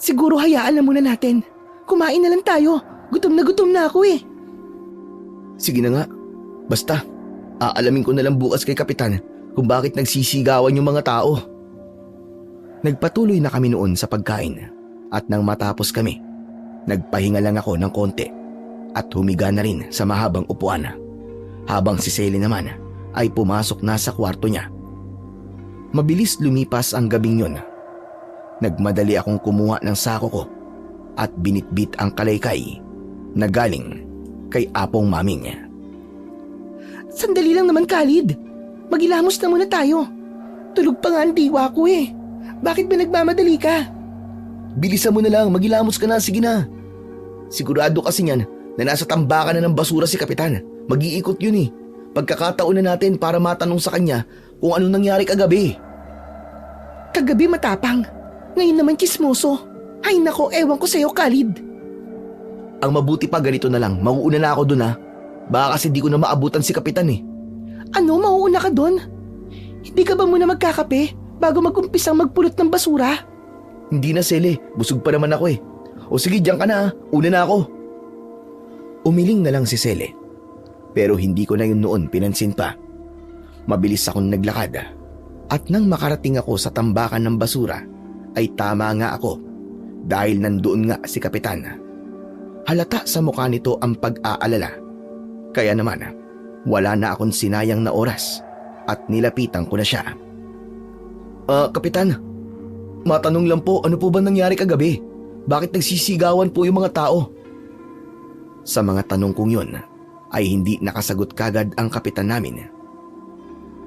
siguro hayaan na muna natin. Kumain na lang tayo. Gutom na ako eh. Sige na nga. Basta, aalamin ko na lang bukas kay Kapitan kung bakit nagsisigawan yung mga tao. Nagpatuloy na kami noon sa pagkain at nang matapos kami, nagpahinga lang ako ng konti at humiga na rin sa mahabang upuan habang si Sally naman ay pumasok na sa kwarto niya. Mabilis lumipas ang gabing yun. Nagmadali akong kumuha ng sako ko at binitbit ang kalaykay na galing kay Apong Maming. Sandali lang naman, Khalid. Maghilamos na muna tayo. Tulog pa nga ang diwa ko eh. Bakit ba nagmamadali ka? Bilisan mo na lang, maghilamos ka na, sige na. Sigurado kasi niyan na nasa tambakan na ng basura si Kapitan. Mag-iikot yun eh. Pagkakataon na natin para matanong sa kanya kung ano nangyari kagabi. Kagabi matapang. Ngayon naman kismoso. Ay nako, ewan ko sa'yo, Khalid. Ang mabuti pa ganito na lang, mauuna na ako dun ha. Baka kasi di ko na maabutan si Kapitan eh. Ano, mauuna ka doon? Hindi ka ba muna magkakape bago mag-umpisang magpulot ng basura? Hindi na, Sally. Busog pa naman ako eh. O sige, diyan ka na ha. Una na ako. Umiling na lang si Sally. Pero hindi ko na yun noon pinansin pa. Mabilis akong naglakad at nang makarating ako sa tambakan ng basura ay tama nga ako dahil nandoon nga si Kapitan. Halata sa mukha nito ang pag-aalala. Kaya naman, wala na akong sinayang na oras at nilapitan ko na siya. Kapitan, matanong lang po, ano po ba nangyari kagabi? Bakit nagsisigawan po yung mga tao? Sa mga tanong kong yun, ay hindi nakasagot kagad ang kapitan namin.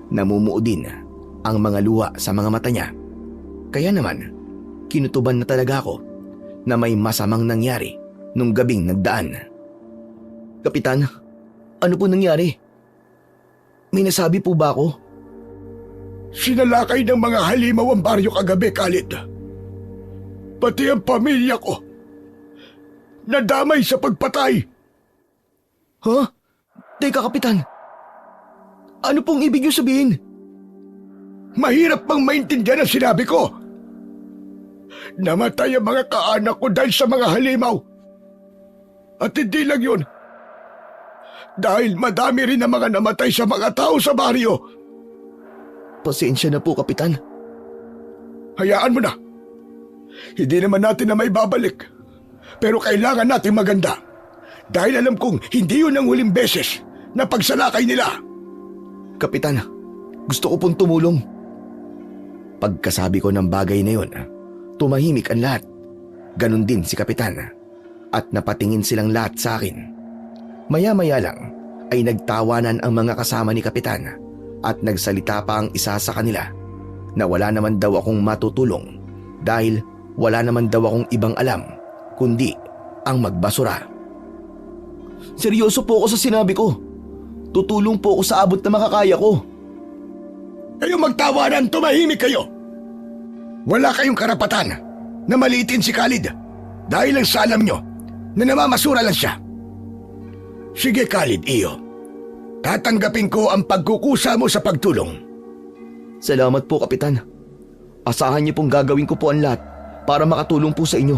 Namumuo din ang mga luha sa mga mata niya. Kaya naman, kinutuban na talaga ako na may masamang nangyari nung gabing nagdaan. Kapitan, ano po nangyari? May nasabi po ba ako? Sinalakay ng mga halimaw ang baryo kagabi, Khalid. Pati ang pamilya ko. Nadamay sa pagpatay. Ha? Teka, Kapitan. Ano pong ibig niyo sabihin? Mahirap bang maintindihan ang sinabi ko? Namatay ang mga kaanak ko dahil sa mga halimaw. At hindi lang yun. Dahil madami rin ang mga namatay sa mga tao sa baryo. Pasensya na po, Kapitan. Hayaan mo na. Hindi naman natin na may babalik. Pero kailangan natin maganda. Dahil alam kong hindi yun ang huling beses na pagsalakay nila. Kapitan, gusto ko pong tumulong. Pagkasabi ko ng bagay na yun, tumahimik ang lahat. Ganon din si Kapitan. At napatingin silang lahat sa akin. Maya-maya lang ay nagtawanan ang mga kasama ni Kapitan at nagsalita pa ang isa sa kanila na wala naman daw akong matutulong dahil wala naman daw akong ibang alam kundi ang magbasura. Seryoso po ako sa sinabi ko. Tutulong po ako sa abot na makakaya ko. Kayo magtawanan, tumahimik kayo. Wala kayong karapatan na maliitin si Khalid dahil lang sa alam nyo na namamasura lang siya. Sige Khalid, iyo. Tatanggapin ko ang pagkukusa mo sa pagtulong. Salamat po, Kapitan. Asahan niyo pong gagawin ko po ang lahat para makatulong po sa inyo.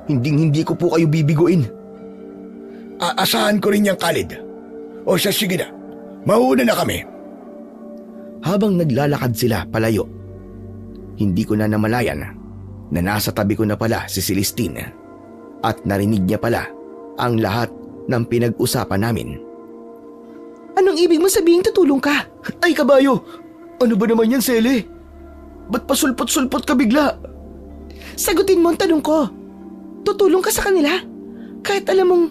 Hindi ko po kayo bibiguin. Aasahan ko rin yan, Khalid. O siya, sige na. Mauna na kami. Habang naglalakad sila palayo, hindi ko na namalayan na nasa tabi ko na pala si Celestine at narinig niya pala ang lahat ng pinag-usapan namin. Anong ibig mo sabihin tutulong ka? Ay, kabayo! Ano ba naman yan, Sally? Ba't pasulpot-sulpot ka bigla? Sagutin mo ang tanong ko. Tutulong ka sa kanila? Kahit alam mong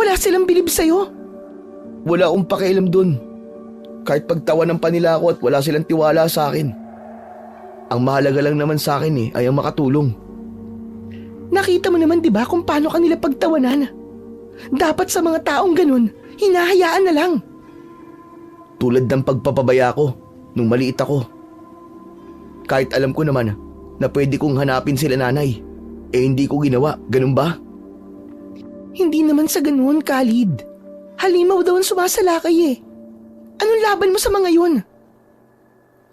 wala silang bilib sa'yo. Wala akong pakialam dun. Kahit pagtawanan pa nila ako at wala silang tiwala sa akin. Ang mahalaga lang naman sa akin ay ang makatulong. Nakita mo naman 'di ba kung paano kanila pagtawanan? Dapat sa mga taong ganun, hinahayaan na lang. Tulad ng pagpapabaya ko nung maliit ako. Kahit alam ko naman na pwede kong hanapin sila nanay, hindi ko ginawa, ganun ba? Hindi naman sa ganun, Khalid. Halimaw daw ang sumasalakay eh. Anong laban mo sa mga yun?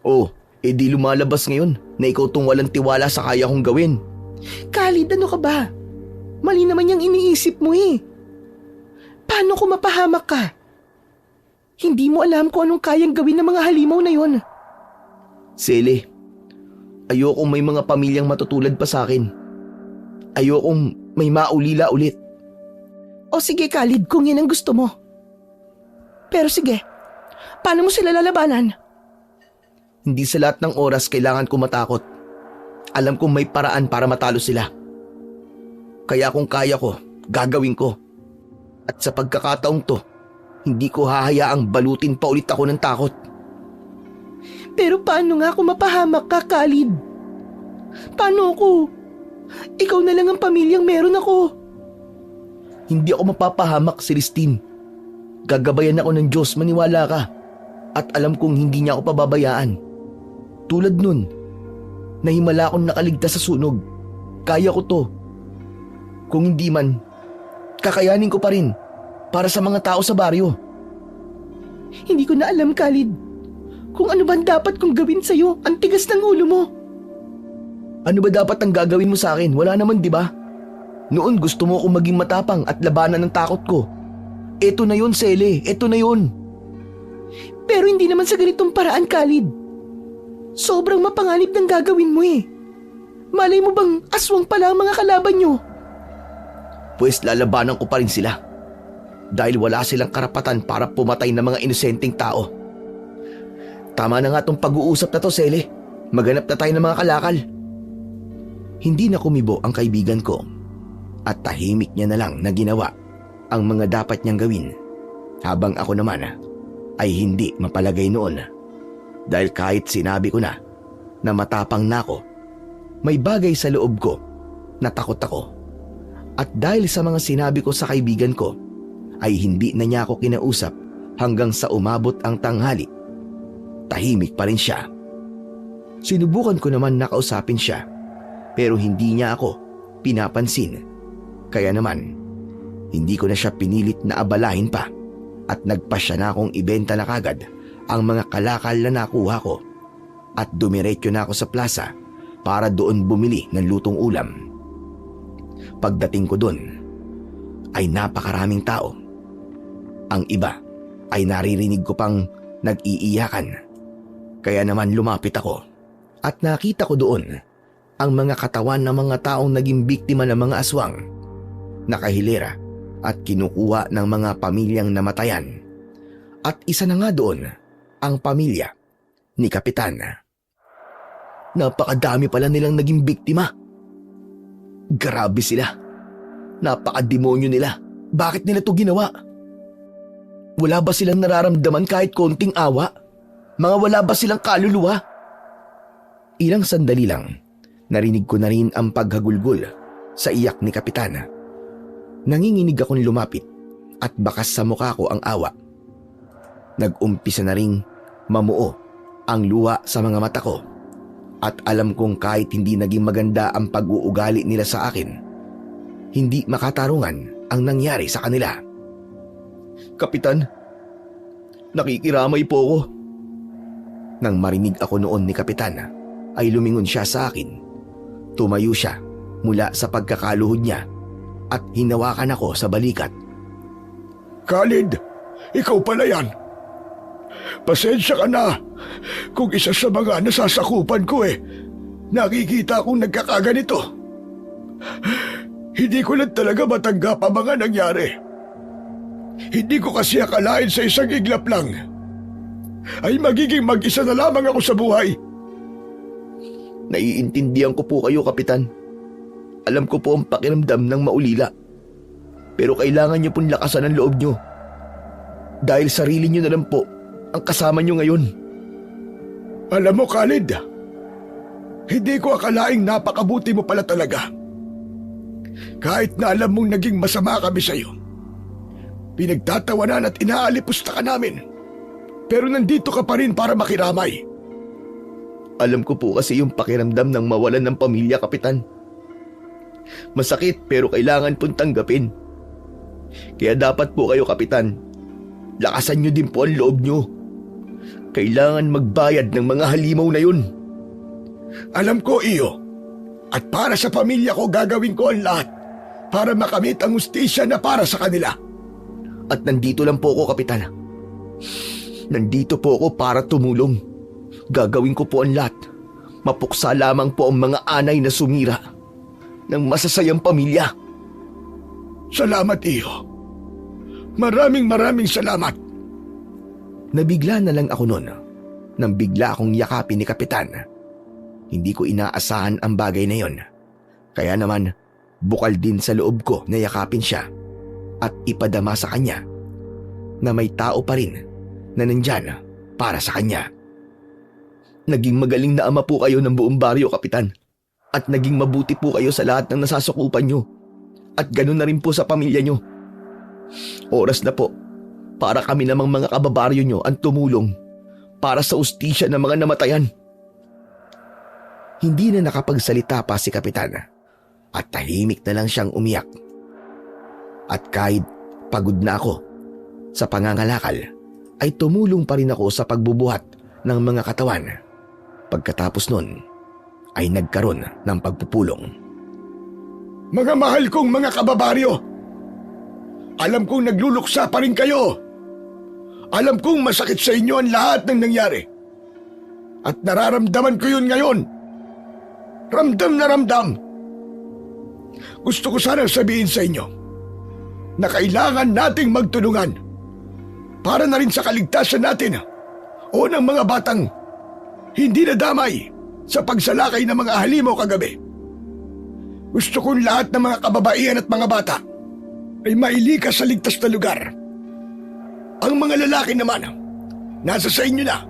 Oh, di lumalabas ngayon na ikaw tong walang tiwala sa kaya kong gawin. Khalid, ano ka ba? Mali naman yung iniisip mo eh. Paano kung mapahamak ka? Hindi mo alam kung anong kayang gawin ng mga halimaw na yon. Sele, ayokong may mga pamilyang matutulad pa sa akin. Ayokong may maulila ulit. O sige Khalid, kung yan ang gusto mo. Pero sige, paano mo sila lalabanan? Hindi sa lahat ng oras kailangan ko matakot. Alam kong may paraan para matalo sila. Kaya kung kaya ko, gagawin ko. At sa pagkakataong to, hindi ko hahayaang balutin pa ulit ako ng takot. Pero paano nga kung mapahamak ka, Khalid? Paano ako? Ikaw na lang ang pamilyang meron ako. Hindi ako mapapahamak, Celestine. Gagabayan ako ng Diyos, maniwala ka. At alam kong hindi niya ako pababayaan. Tulad nun, nahimala akong nakaligtas sa sunog. Kaya ko to. Kung hindi man, kakayanin ko pa rin para sa mga tao sa baryo. Hindi ko na alam, Khalid, kung ano ba dapat kong gawin sa'yo. Ang tigas ng ulo mo. Ano ba dapat ang gagawin mo sa akin? Wala naman, di ba? Noon gusto mo akong maging matapang at labanan ng takot ko. Eto na yun, Sele. Eto na yun. Pero hindi naman sa ganitong paraan, Khalid. Sobrang mapanganib ng gagawin mo eh. Malay mo bang aswang pala ang mga kalaban nyo? Pues lalabanan ko pa rin sila. Dahil wala silang karapatan para pumatay ng mga inosenteng tao. Tama na nga tong pag-uusap na to, Sele. Maghanap na tayo ng mga kalakal. Hindi na kumibo ang kaibigan ko. At tahimik niya na lang na ginawa ang mga dapat niyang gawin. Habang ako naman ay hindi mapalagay noon. Dahil kahit sinabi ko na matapang na ako, may bagay sa loob ko na takot ako. At dahil sa mga sinabi ko sa kaibigan ko, ay hindi na niya ako kinausap hanggang sa umabot ang tanghali. Tahimik pa rin siya. Sinubukan ko naman na kausapin siya, pero hindi niya ako pinapansin. Kaya naman, hindi ko na siya pinilit na abalahin pa at nagpasya na akong ibenta na kagad ang mga kalakal na nakuha ko at dumiretso na ako sa plaza para doon bumili ng lutong ulam. Pagdating ko doon ay napakaraming tao. Ang iba ay naririnig ko pang nag-iiyakan. Kaya naman lumapit ako at nakita ko doon ang mga katawan ng mga taong naging biktima ng mga aswang, nakahilera at kinukuha ng mga pamilyang namatayan. At isa na nga doon ang pamilya ni Kapitan. Napakadami pala nilang naging biktima. Grabe sila. Napakademonyo nila. Bakit nila to ginawa? Wala ba silang nararamdaman kahit konting awa? Mga wala ba silang kaluluwa? Ilang sandali lang, narinig ko na rin ang paghagulgol sa iyak ni Kapitan. Nanginginig akong lumapit at bakas sa mukha ko ang awa. Nag-umpisa na ring mamuo ang luha sa mga mata ko at alam kong kahit hindi naging maganda ang pag-uugali nila sa akin, hindi makatarungan ang nangyari sa kanila. Kapitan, nakikiramay po ako. Nang marinig ako noon ni Kapitan, ay lumingon siya sa akin. Tumayo siya mula sa pagkakaluhod niya at hinawakan ako sa balikat. Khalid, ikaw pala yan. Pasensya ka na kung isa sa mga nasasakupan ko nakikita akong nagkakaganito. Hindi ko lang talaga matanggap ang mga nangyari. Hindi ko kasi akalain sa isang iglap lang ay magiging mag-isa na lamang ako sa buhay. Naiintindihan ko po kayo, Kapitan. Alam ko po ang pakiramdam ng maulila. Pero kailangan niyo pong lakasan ang loob niyo. Dahil sarili niyo na lang po ang kasama niyo ngayon. Alam mo, Khalid, hindi ko akalaing napakabuti mo pala talaga. Kahit na alam mong naging masama kami sa'yo, pinagtatawanan at inaalipusta ka namin. Pero nandito ka pa rin para makiramay. Alam ko po kasi yung pakiramdam ng mawalan ng pamilya, Kapitan. Masakit pero kailangan pong tanggapin. Kaya dapat po kayo, Kapitan, lakasan niyo din po ang loob niyo. Kailangan magbayad ng mga halimaw na yun. Alam ko, Iyo. At para sa pamilya ko, gagawin ko ang lahat para makamit ang hustisya na para sa kanila. At nandito lang po ako, Kapitan. Nandito po ako para tumulong. Gagawin ko po ang lahat. Mapuksa lamang po ang mga anay na sumira ng masasayang pamilya. Salamat, Iyo. Maraming salamat. Nabigla na lang ako noon nang bigla akong yakapin ni Kapitan. Hindi ko inaasahan ang bagay na yon. Kaya naman, bukal din sa loob ko na yakapin siya at ipadama sa kanya na may tao pa rin na nandyan para sa kanya. Naging magaling na ama po kayo ng buong baryo, Kapitan. At naging mabuti po kayo sa lahat ng nasasakupan nyo. At ganun na rin po sa pamilya nyo. Oras na po para kami namang mga kababaryo nyo ang tumulong para sa ustisya ng mga namatayan. Hindi na nakapagsalita pa si Kapitan at tahimik na lang siyang umiyak. At kahit pagod na ako sa pangangalakal, ay tumulong pa rin ako sa pagbubuhat ng mga katawan. Pagkatapos nun, ay nagkaroon ng pagpupulong. Mga mahal kong mga kababaryo, alam kong nagluluksa pa rin kayo. Alam kong masakit sa inyo ang lahat ng nangyari. At nararamdaman ko yun ngayon. Ramdam na ramdam. Gusto ko sanang sabihin sa inyo na kailangan nating magtulungan para na rin sa kaligtasan natin o ng mga batang hindi nadamay sa pagsalakay ng mga halimaw kagabi. Gusto kong lahat ng mga kababaihan at mga bata ay mailikas sa ligtas na lugar. Ang mga lalaki naman, nasa sa inyo na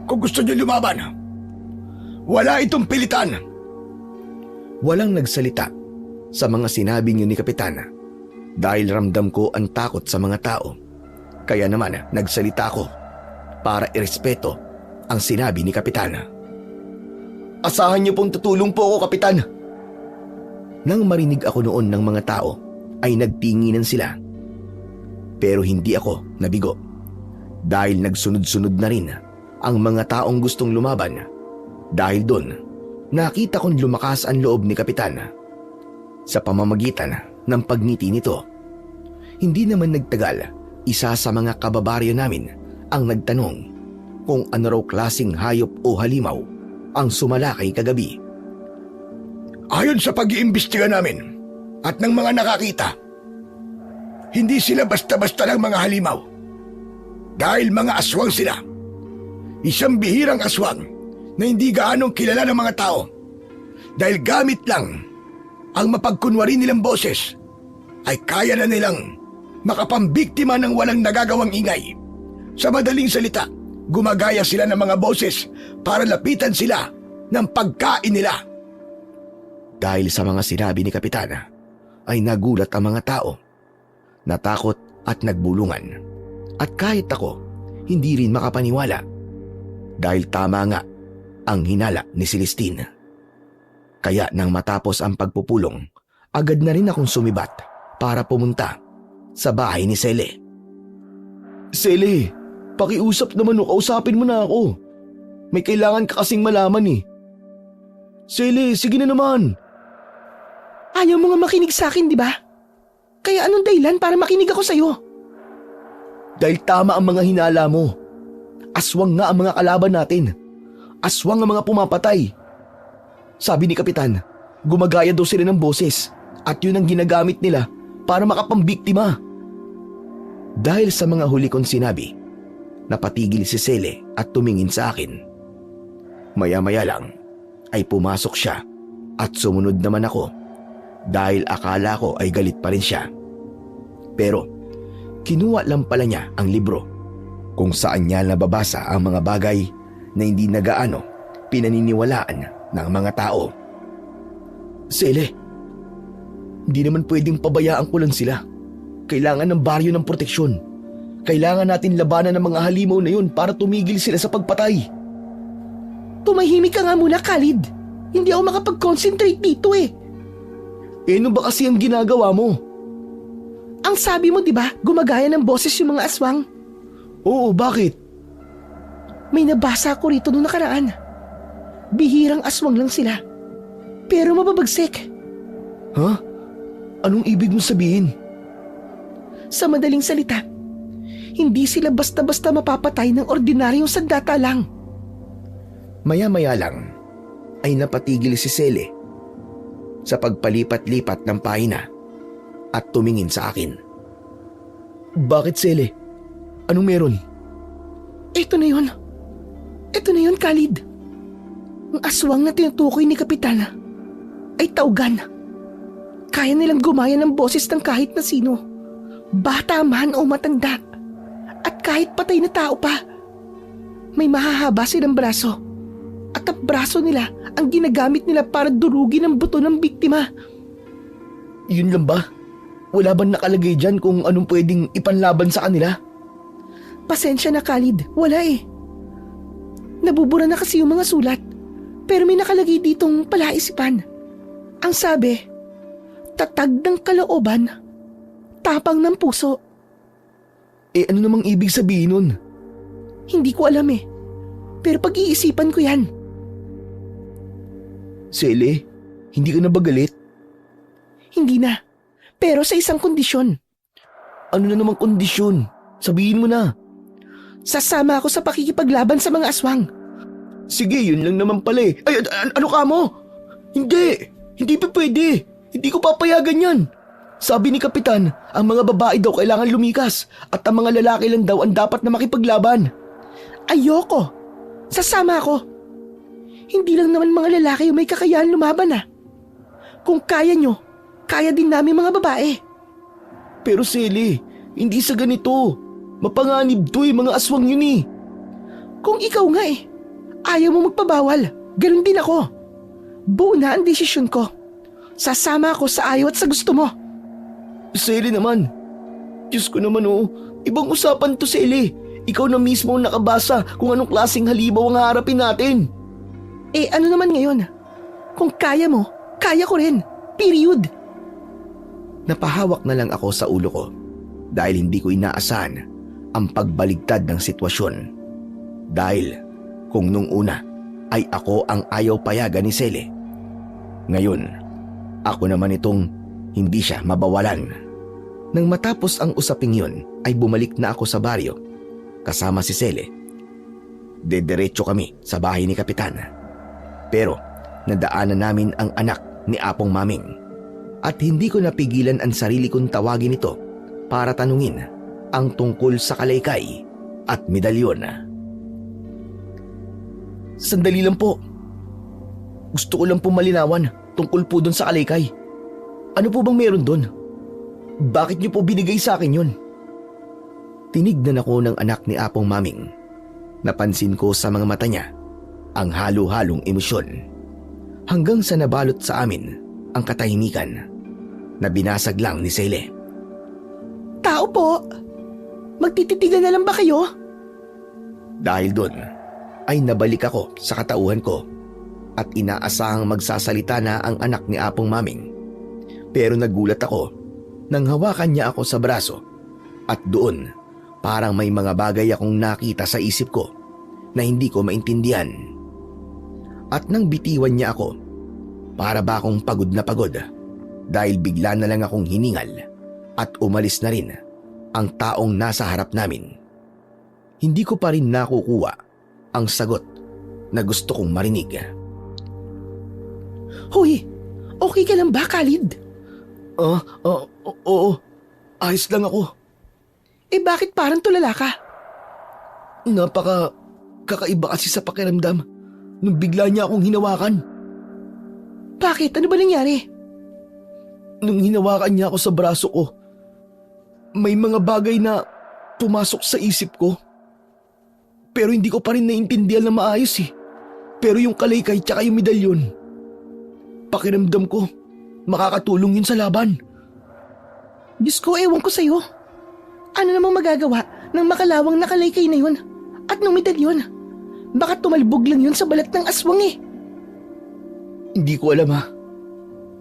kung gusto nyo lumaban. Wala itong pilitan. Walang nagsalita sa mga sinabi niyo ni Kapitana dahil ramdam ko ang takot sa mga tao. Kaya naman nagsalita ako para irespeto ang sinabi ni Kapitana. Asahan niyo pong tutulong po ako, Kapitan. Nang marinig ako noon ng mga tao, ay nagtinginan sila. Pero hindi ako nabigo dahil nagsunod-sunod na rin ang mga taong gustong lumaban. Dahil doon, nakita kong lumakas ang loob ni Kapitana sa pamamagitan ng pagngiti nito. Hindi naman nagtagal, isa sa mga kababaryo namin ang nagtanong kung ano raw klaseng hayop o halimaw ang sumalakay kagabi. Ayon sa pag-iimbestiga namin at ng mga nakakita, hindi sila basta-basta lang mga halimaw. Dahil mga aswang sila. Isang bihirang aswang na hindi gaanong kilala ng mga tao. Dahil gamit lang ang mapagkunwari nilang boses, ay kaya na nilang makapambiktima ng walang nagagawang ingay. Sa madaling salita, gumagaya sila ng mga boses para lapitan sila ng pagkain nila. Dahil sa mga sinabi ni Kapitana, ay nagulat ang mga tao. Natakot at nagbulungan. At kahit ako, hindi rin makapaniwala. Dahil tama nga ang hinala ni Celestine. Kaya nang matapos ang pagpupulong, agad na rin akong sumibat para pumunta sa bahay ni Cele. Sele, pakiusap naman o kausapin mo na ako. May kailangan ka kasing malaman eh. Sele, sige na naman. Ayaw mo nga makinig sa akin, di ba? Kaya anong dahilan para makinig ako sa'yo? Dahil tama ang mga hinala mo. Aswang nga ang mga kalaban natin. Aswang ang mga pumapatay. Sabi ni Kapitan, gumagaya daw sila ng boses at yun ang ginagamit nila para makapambiktima. Dahil sa mga huli kong sinabi, napatigil si Cele at tumingin sa akin. Maya-maya lang ay pumasok siya at sumunod naman ako dahil akala ko ay galit pa rin siya. Pero kinuha lang pala niya ang libro kung saan niya nababasa ang mga bagay na hindi nagaano pinaniniwalaan ng mga tao. Sele, hindi naman pwedeng pabayaan ko lang sila. Kailangan ng baryo ng proteksyon. Kailangan natin labanan ng mga halimaw na yun para tumigil sila sa pagpatay. Tumahimik ka nga muna, Khalid. Hindi ako makapag-concentrate dito eh. Ano ba kasi ang ginagawa mo? Ang sabi mo, di ba, gumagaya ng boses yung mga aswang? Oo, bakit? May nabasa ko rito noong nakaraan. Bihirang aswang lang sila. Pero mababagsik. Ha? Anong ibig mong sabihin? Sa madaling salita, hindi sila basta-basta mapapatay ng ordinaryong sandata lang. Maya-maya lang ay napatigil si Sele sa pagpalipat-lipat ng pahina at tumingin sa akin. Bakit, Sele? Anong meron? Ito na yun. Ito na yun, Khalid. Ang aswang na tinutukoy ni Kapitana ay taugan. Kaya nilang gumaya ng boses ng kahit na sino. Bata man o matanda. At kahit patay na tao pa. May mahahaba silang braso. At ang braso nila ang ginagamit nila para durugin ang buto ng biktima. Yun lang ba? Wala bang nakalagay dyan kung anong pwedeng ipanlaban sa kanila? Pasensya na, Khalid. Wala eh. Nabubura na kasi yung mga sulat. Pero may nakalagay ditong palaisipan. Ang sabi, tatag ng kalooban, tapang ng puso. Ano namang ibig sabihin nun? Hindi ko alam eh. Pero pag-iisipan ko yan. Sele, hindi ka na ba galit? Hindi na. Pero sa isang kondisyon. Ano na namang kondisyon? Sabihin mo na. Sasama ako sa pakikipaglaban sa mga aswang. Sige, yun lang naman pala eh. Ay, ano ka mo? Hindi. Hindi pa pwede. Hindi ko papayagan yan. Sabi ni Kapitan, ang mga babae daw kailangan lumikas at ang mga lalaki lang daw ang dapat na makipaglaban. Ayoko. Sasama ako. Hindi lang naman mga lalaki yung may kakayahan lumaban ah. Kung kaya nyo, kaya din namin mga babae. Pero Sele, hindi sa ganito. Mapanganib to eh, mga aswang yun eh. Kung ikaw nga eh, ayaw mo magpabawal, ganun din ako. Buo na ang desisyon ko. Sasama ako sa ayaw at sa gusto mo. Sele naman. Diyos ko naman oh, ibang usapan to Sele. Ikaw na mismo ang nakabasa kung anong klaseng halimaw ang haharapin natin. Eh ano naman ngayon? Kung kaya mo, kaya ko rin. Period. Napahawak na lang ako sa ulo ko dahil hindi ko inaasahan ang pagbaligtad ng sitwasyon. Dahil kung nung una ay ako ang ayaw payagan ni Sele, ngayon ako naman itong hindi siya mabawalan. Nang matapos ang usaping yun ay bumalik na ako sa baryo kasama si Sele. Dediretso kami sa bahay ni Kapitan. Pero nadaanan namin ang anak ni Apong Maming at hindi ko napigilan ang sarili kong tawagin ito para tanungin ang tungkol sa kalaykay at medalyon. Sandali lang po. Gusto ko lang po malinawan tungkol po doon sa kalaykay. Ano po bang meron doon? Bakit niyo po binigay sa akin yun? Tinignan ako ng anak ni Apong Maming. Napansin ko sa mga mata niya ang halo-halong emosyon. Hanggang sa nabalot sa amin ang katahimikan na binasag lang ni Sele. Tao po, magtititigan na lang ba kayo? Dahil doon ay nabalik ako sa katauhan ko at inaasahang magsasalita na ang anak ni Apong Maming. Pero nagulat ako nang hawakan niya ako sa braso at doon parang may mga bagay akong nakita sa isip ko na hindi ko maintindihan. At nang bitiwan niya ako, para ba akong pagod na pagod dahil bigla na lang akong hiningal at umalis na rin ang taong nasa harap namin. Hindi ko pa rin nakukuha ang sagot na gusto kong marinig. Hoy, okay ka lang ba, Khalid? Oo. Ayos lang ako. Eh bakit parang tulala ka? Kakaiba kasi sa pakiramdam nung bigla niya akong hinawakan. Bakit? Ano ba nangyari? Nung hinawakan niya ako sa braso ko, may mga bagay na pumasok sa isip ko. Pero hindi ko pa rin naiintindihan na maayos eh. Pero yung kalaykay tsaka yung medalyon, pakiramdam ko, makakatulong yun sa laban. Diyos ko, ewan ko sa'yo. Ano namang magagawa ng makalawang nakalaykay na yun at ng medalyon? Baka tumalbog lang yun sa balat ng aswang eh. Hindi ko alam ha.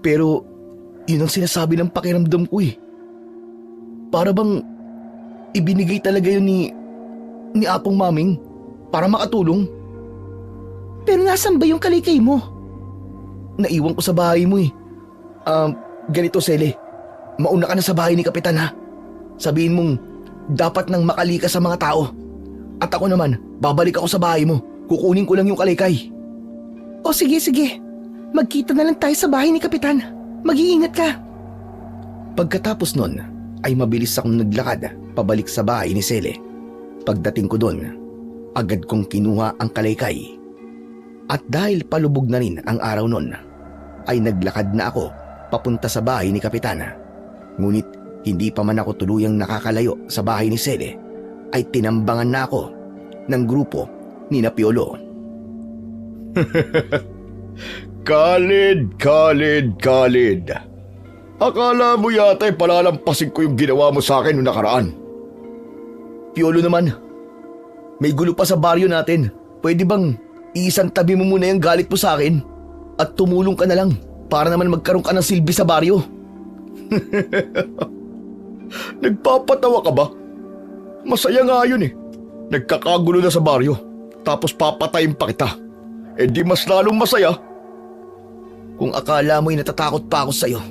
Pero yun ang sinasabi ng pakiramdam ko eh. Para bang ibinigay talaga yun ni Apong Maming para makatulong. Pero nasan ba yung kalaykay mo? Naiwan ko sa bahay mo eh. Ganito Sele, mauna ka na sa bahay ni Kapitan ha. Sabihin mong dapat nang makali ka sa mga tao. At ako naman, babalik ako sa bahay mo. Kukunin ko lang yung kalaykay. O sige. Magkita na lang tayo sa bahay ni Kapitan. Mag-iingat ka. Pagkatapos nun ay mabilis akong naglakad pabalik sa bahay ni Sele. Pagdating ko doon, agad kong kinuha ang kalaykay. At dahil palubog na rin ang araw nun, ay naglakad na ako papunta sa bahay ni Kapitana. Ngunit hindi pa man ako tuluyang nakakalayo sa bahay ni Sele, ay tinambangan na ako ng grupo ni na Piolo. Khalid. Akala mo yata palalampasin ko yung ginawa mo sa akin noong nakaraan. Piolo naman, may gulo pa sa baryo natin. Pwede bang iisang tabi mo muna yung galit mo sa akin at tumulong ka na lang para naman magkaroon ka ng silbi sa baryo? Nagpapatawa ka ba? Masaya nga yun eh. Nagkakagulo na sa baryo, tapos papatayin pa kita. Eh di mas lalong masaya. Kung akala mo'y natatakot pa ako sa'yo,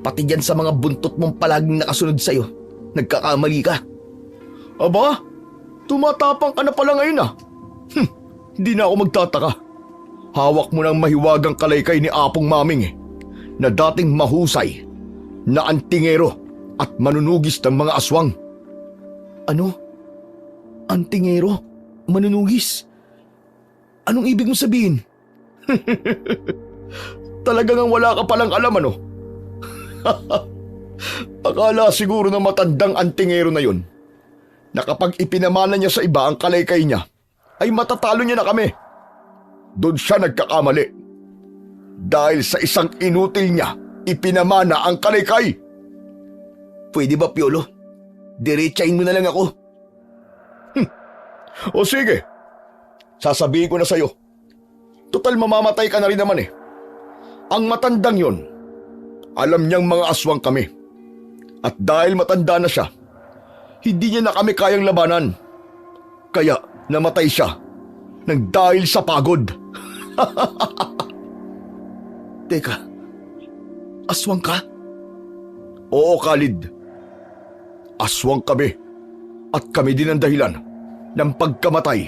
pati dyan sa mga buntot mong palaging nakasunod sa'yo, nagkakamali ka. Aba, tumatapang ka na pala ngayon ah. Hindi na ako magtataka. Hawak mo ng mahiwagang kalaykay ni Apong Maming eh, na dating mahusay, na antingero at manunugis ng mga aswang. Ano? Antingero? Manunugis? Anong ibig mo sabihin? Talagang wala ka palang alam ano? Akala siguro na matandang antingero na yun, na kapag ipinamana niya sa iba ang kalaykay niya, ay matatalo niya na kami. Doon siya nagkakamali. Dahil sa isang inutil niya, ipinamana ang kalaykay. Pwede ba, Piolo? Diretsahin mo na lang ako. O sige, sasabihin ko na sa'yo. Total mamamatay ka na rin naman eh. Ang matandang yon, alam niyang mga aswang kami. At dahil matanda na siya, hindi niya na kami kayang labanan. Kaya namatay siya nang dahil sa pagod. Teka, aswang ka? Oo, Khalid. Aswang kami. At kami din ang dahilan ng pagkamatay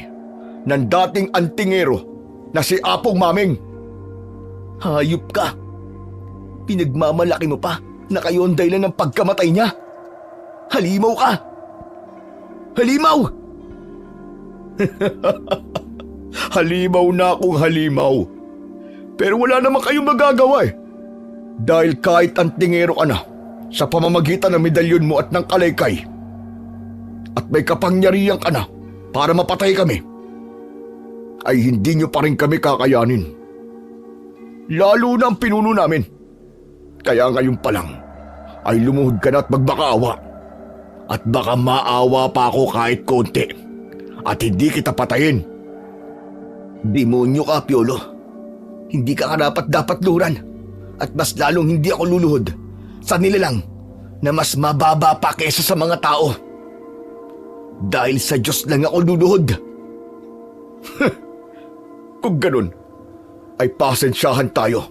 ng dating antingero na si Apong Maming. Hayop ka. Pinagmamalaki mo pa na kayo ang dahilan ng pagkamatay niya. Halimaw ka. Halimaw! Halimaw na akong halimaw. Pero wala naman kayong magagawa eh. Dahil kahit antingero ka na sa pamamagitan ng medalyon mo at ng kalaykay, at may kapangyarihan ka na para mapatay kami, ay hindi nyo pa rin kami kakayanin. Lalo na ang pinuno namin. Kaya ngayon pa lang ay lumuhod ka na at magbakaawa. At baka maawa pa ako kahit konti at hindi kita patayin. Demonyo ka, Piolo. Hindi ka karapat-dapat luran. At mas lalong hindi ako luluhod sa nilalang na mas mababa pa kesa sa mga tao. Dahil sa Diyos lang ako luluhod. Kung ganun, ay pasensyahan tayo.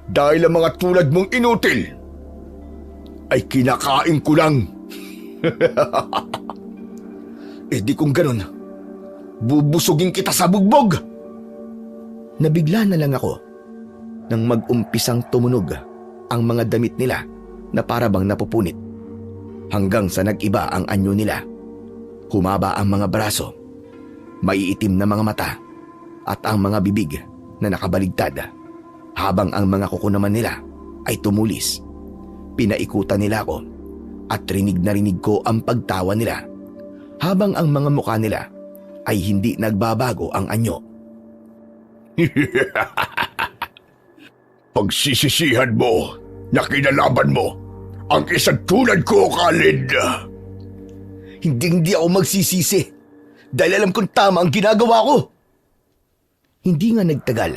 Dahil ang mga tulad mong inutil ay kinakain ko lang. Eh di kung ganun, bubusugin kita sa bugbog. Nabigla na lang ako nang mag-umpisang tumunog ang mga damit nila na parabang napupunit. Hanggang sa nag-iba ang anyo nila. Humaba ang mga braso, maiitim na mga mata, at ang mga bibig na nakabaligtad, habang ang mga kuko naman nila ay tumulis. Pinaikutan nila ako at rinig na rinig ko ang pagtawa nila habang ang mga mukha nila ay hindi nagbabago ang anyo. Pagsisisihan mo na kinalaban mo ang isang tulad ko, Khalid. Hindi ako magsisisi dahil alam kong tama ang ginagawa ko. Hindi nga nagtagal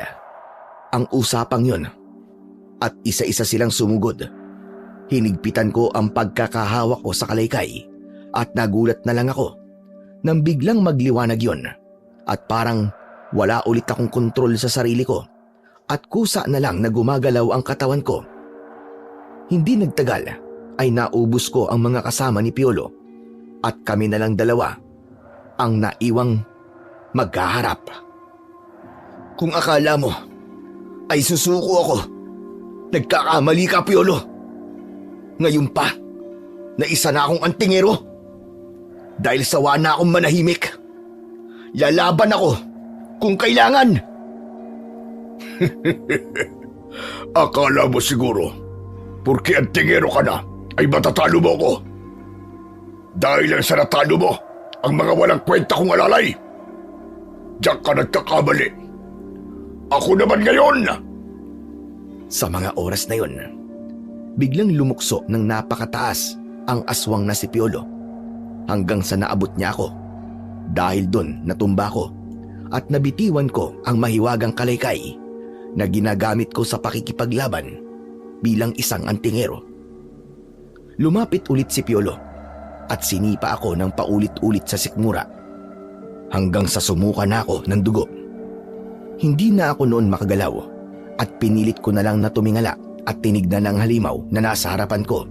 ang usapang yon at isa-isa silang sumugod. Hinigpitan ko ang pagkakahawak ko sa kalaykay at nagulat na lang ako nang biglang magliwanag yon at parang wala ulit akong kontrol sa sarili ko at kusa na lang na gumagalaw ang katawan ko. Hindi nagtagal ay naubos ko ang mga kasama ni Piolo at kami na lang dalawa ang naiwang magkaharap. Kung akala mo ay susuko ako, nagkakamali ka, Piolo. Ngayon pa na isa na akong antingero. Dahil sawa na akong manahimik, lalaban ako kung kailangan. Akala mo siguro, porque antingero ka na, ay matatalo mo ko. Dahil lang sa natalo mo, ang mga walang kwenta kong alalay. Diyan ka nagkakamali. Ako naman ngayon. Sa mga oras na yon, biglang lumukso ng napakataas ang aswang na si Piolo hanggang sa naabot niya ako. Dahil doon natumba ko at nabitiwan ko ang mahiwagang kalaykay na ginagamit ko sa pakikipaglaban bilang isang antingero. Lumapit ulit si Piolo at sinipa ako ng paulit-ulit sa sikmura hanggang sa sumuka na ako ng dugo. Hindi na ako noon makagalaw at pinilit ko na lang na tumingala at tinignan ang halimaw na nasa harapan ko.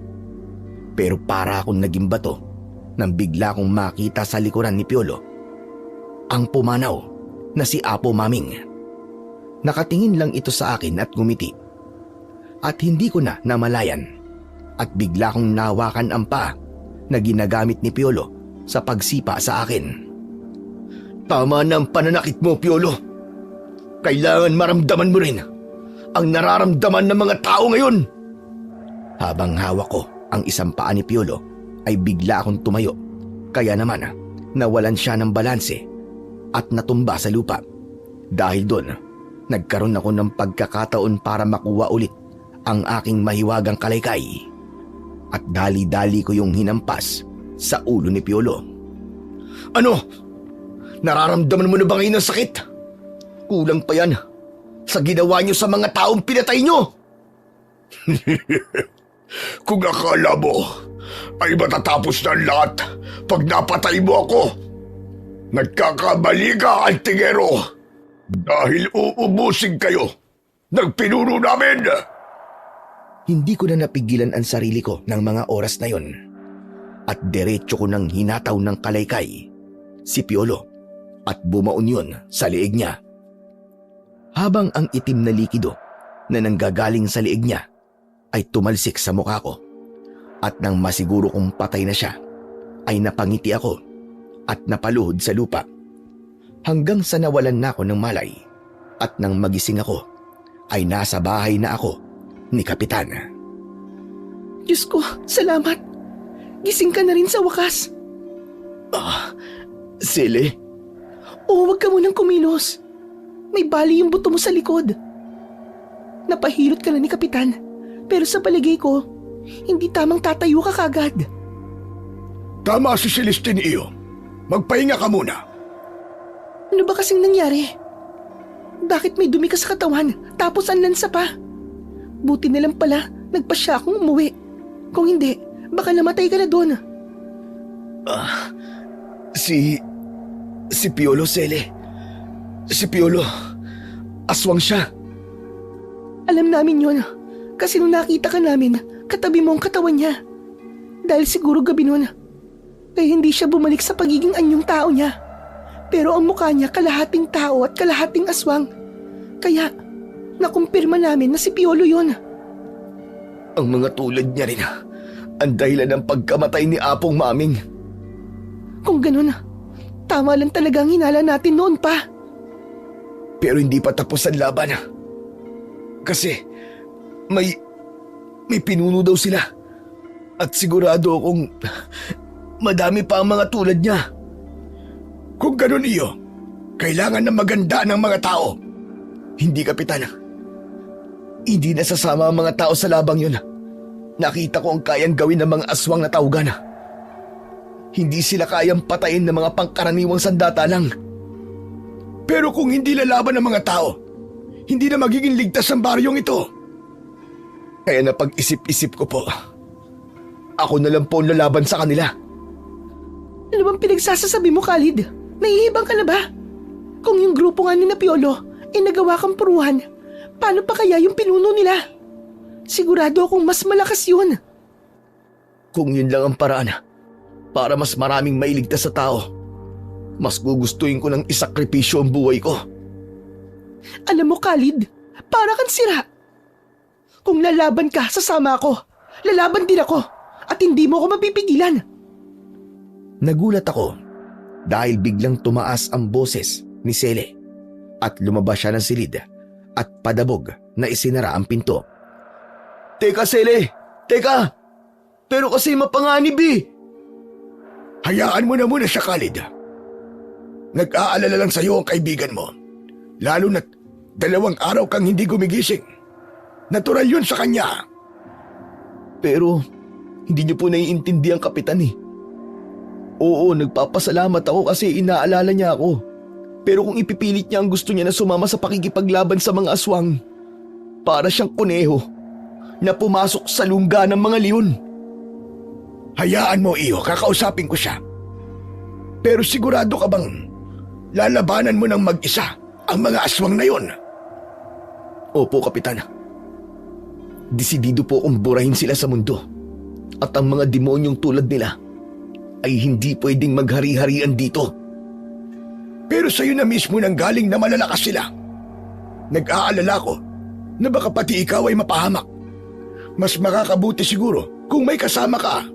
Pero para akong naging bato nang bigla kong makita sa likuran ni Piolo ang pumanaw na si Apo Maming. Nakatingin lang ito sa akin at ngumiti. At hindi ko na namalayan at bigla kong nahawakan ang paa na ginagamit ni Piolo sa pagsipa sa akin. Tama na ang pananakit mo, Piolo. Kailangan maramdaman mo rin ang nararamdaman ng mga tao ngayon. Habang hawak ko ang isang paa ni Piolo ay bigla akong tumayo. Kaya naman nawalan siya ng balanse at natumba sa lupa. Dahil doon, nagkaroon ako ng pagkakataon para makuha ulit ang aking mahiwagang kalaykay. At dali-dali ko yung hinampas sa ulo ni Piolo. Ano? Nararamdaman mo na ba ngayon ang sakit? Kulang pa yan sa ginawa niyo sa mga taong pinatay niyo. Kung akala mo ay matatapos na ang lahat pag napatay mo ako, nagkakamali ka, antingero. Dahil uubusin kayo ng pinuno namin. Hindi ko na napigilan ang sarili ko ng mga oras na yon at diretso ko nang hinataw ng kalaykay si Piolo at bumaon yun sa liig niya. Habang ang itim na likido na nanggagaling sa liig niya ay tumalsik sa mukha ko at nang masiguro kong patay na siya ay napangiti ako at napaluhod sa lupa hanggang sa nawalan na ako ng malay at nang magising ako ay nasa bahay na ako ni Kapitan. Diyos ko, salamat. Gising ka na rin sa wakas. Sili? Huwag ka munang kumilos. May bali yung buto mo sa likod. Napahilot ka na ni Kapitan, pero sa palagay ko, hindi tamang tatayo ka kagad. Tama si Celestine iyo. Magpahinga ka muna. Ano ba kasing nangyari? Bakit may dumi ka sa katawan tapos ang lansa pa? Buti na lang pala nagpasya akong umuwi. Kung hindi, baka namatay ka na doon. Si Piolo, Sele. Si Piolo, aswang siya. Alam namin yon, kasi nung nakita ka namin, katabi mo ang katawan niya. Dahil siguro gabi nun, kaya hindi siya bumalik sa pagiging anyong tao niya. Pero ang mukha niya kalahating tao at kalahating aswang. Kaya, nakumpirma namin na si Piolo yon. Ang mga tulad niya rin ang dahilan ng pagkamatay ni Apong Maming. Kung ganun, tama lang talaga ang hinala natin noon pa. Pero hindi pa tapos ang laban. Kasi may pinuno daw sila At sigurado akong madami pa ang mga tulad niya. Kung ganun iyo, kailangan na maganda ng mga tao. Hindi, Kapitan. Hindi nasasama ang mga tao sa labang yun. Nakita ko ang kayang gawin ng mga aswang na tawgan. Hindi sila kayang patayin ng mga pangkaraniwang sandata lang. Pero kung hindi lalaban ng mga tao, hindi na magiging ligtas ang baryong ito. Kaya napag-isip-isip ko po, ako na lang po ang lalaban sa kanila. Ano bang pinagsasasabi mo, Khalid? Nahihibang ka na ba? Kung yung grupo nga ni na Piolo ay nagawa kang puruhan, paano pa kaya yung pinuno nila? Sigurado akong mas malakas yun. Kung yun lang ang paraan para mas maraming mailigtas sa tao, mas gugustuhin ko ng isakripisyo ang buhay ko. Alam mo, Khalid, para kang sira. Kung lalaban ka, sasama ako. Lalaban din ako. At hindi mo ako mapipigilan. Nagulat ako dahil biglang tumaas ang boses ni Sele at lumabas siya ng silid at padabog na isinara ang pinto. Teka, Sele! Teka! Pero kasi mapanganib eh! Hayaan mo na muna siya, Khalid. Nag-aalala lang sa'yo ang kaibigan mo. Lalo na't 2 araw kang hindi gumigising. Natural yun sa kanya. Pero hindi niyo po naiintindihan, Kapitan eh. Oo, nagpapasalamat ako kasi inaalala niya ako. Pero kung ipipilit niya ang gusto niya na sumama sa pakikipaglaban sa mga aswang, para siyang kuneho na pumasok sa lungga ng mga leon. Hayaan mo, iyo, kakausapin ko siya. Pero sigurado ka bang lalabanan mo ng mag-isa ang mga aswang na yon? Opo, Kapitan. Desidido po akong burahin sila sa mundo. At ang mga demonyong tulad nila ay hindi pwedeng maghari-harian dito. Pero sa'yo na mismo nang galing na malalakas sila. Nag-aalala ko na baka pati ikaw ay mapahamak. Mas makakabuti siguro kung may kasama ka.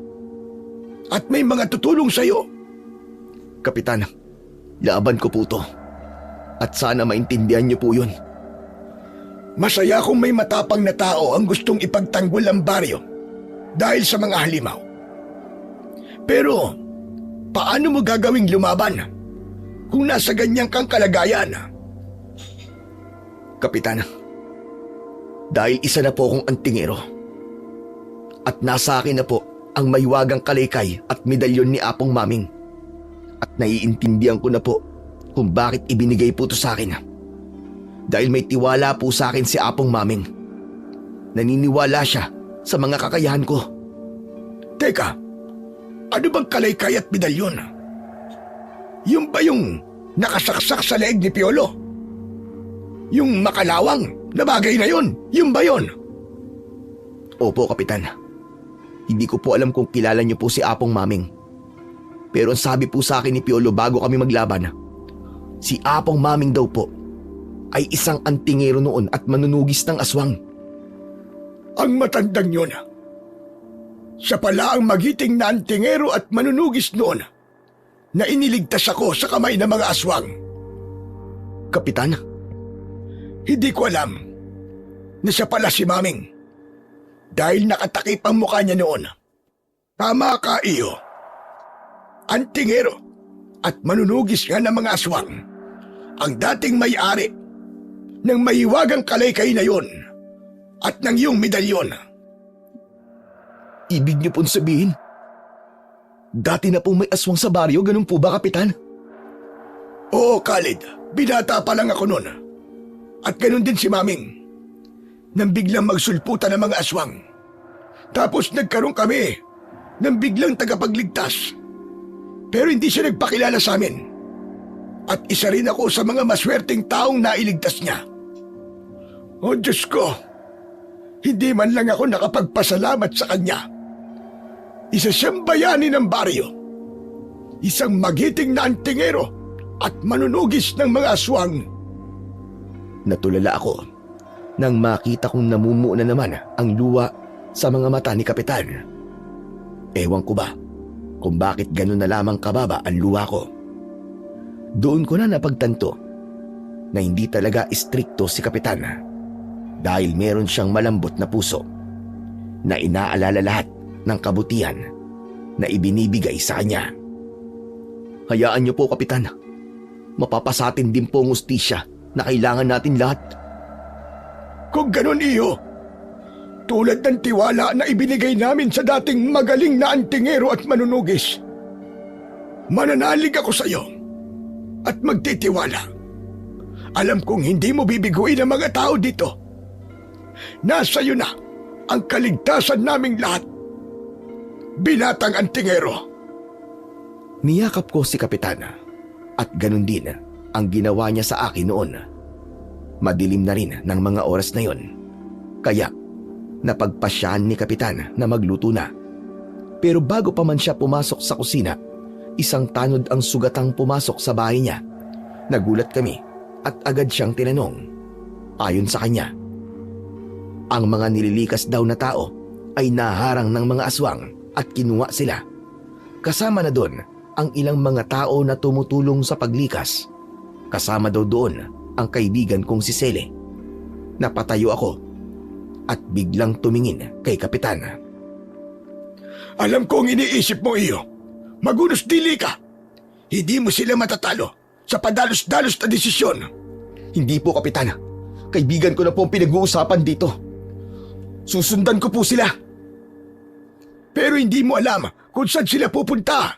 At may mga tutulong sa'yo. Kapitan, laban ko po to. At sana maintindihan niyo po yun. Masaya kung may matapang na tao ang gustong ipagtanggol ang baryo dahil sa mga halimaw. Pero, paano mo gagawing lumaban kung nasa ganyang kang kalagayan? Kapitan, dahil isa na po akong antingero at nasa akin na po ang maywagang kalaykay at medalyon ni Apong Maming at naiintindihan ko na po kung bakit ibinigay po to sa akin. Dahil may tiwala po sa akin si Apong Maming. Naniniwala siya sa mga kakayahan ko. Teka, ano bang kalaykay at medalyon? Yung ba yung nakasaksak sa leeg ni Piolo? Yung makalawang na bagay na yun? Yung ba yun? Opo, Kapitan. Hindi ko po alam kung kilala niyo po si Apong Maming. Pero ang sabi po sa akin ni Piolo bago kami maglaban, si Apong Maming daw po ay isang antingero noon at manunugis ng aswang. Ang matandang yun. Siya pala ang magiting na antingero at manunugis noon na iniligtas ako sa kamay ng mga aswang. Kapitan? Hindi ko alam na siya pala si Maming dahil nakatakip ang mukha niya noon. Tama ka, iyo. Antingero at manunugis nga ng mga aswang ang dating may-ari ng mahiwagang kalaykay na yon at ng iyong medalyon. Ibig niyo pong sabihin, dati na pong may aswang sa baryo, ganun po ba, Kapitan? Oo, Khalid. Binata pa lang ako noon. At ganun din si Maming. Nang biglang magsulputan ng mga aswang. Tapos nagkaroon kami ng biglang tagapagligtas. Pero hindi siya nagpakilala sa amin. At isa rin ako sa mga maswerteng taong nailigtas niya. O Diyos ko, hindi man lang ako nakapagpasalamat sa kanya. Isa siyang bayani ng baryo. Isang magiting na antingero at manunugis ng mga aswang. Natulala ako nang makita kong namumuo na naman ang luha sa mga mata ni Kapitan. Ewan ko ba kung bakit ganun na lamang kababa ang luha ko. Doon ko na napagtanto na hindi talaga istrikto si Kapitan dahil meron siyang malambot na puso na inaalala lahat ng kabutihan na ibinibigay sa kanya. Hayaan niyo po, Kapitan. Mapapasatin din po ang ustisya na kailangan natin lahat. Kung ganun, Iho, tulad ng tiwala na ibinigay namin sa dating magaling na antingero at manunugis, mananalig ako sa iyo at magtitiwala. Alam kong hindi mo bibiguin ang mga tao dito. Nasa iyo na ang kaligtasan naming lahat. Binatang antingero. Niyakap ko si Kapitana at ganun din ang ginawa niya sa akin noon. Madilim na rin ng mga oras na yon, kaya napagpasyahan ni Kapitan na magluto na. Pero bago pa man siya pumasok sa kusina, isang tanod ang sugatang pumasok sa bahay niya. Nagulat kami at agad siyang tinanong. Ayon sa kanya, ang mga nililikas daw na tao ay naharang ng mga aswang at kinuha sila. Kasama na doon ang ilang mga tao na tumutulong sa paglikas. Kasama daw doon ang kaibigan kong si Sele. Napatayo ako at biglang tumingin kay Kapitan. Alam ko ang iniisip mo, Iho. Magunos dili ka. Hindi mo sila matatalo sa padalos-dalos na desisyon. Hindi po, Kapitan. Kaibigan ko na po ang pinag-uusapan dito. Susundan ko po sila. Pero hindi mo alam kung saan sila pupunta.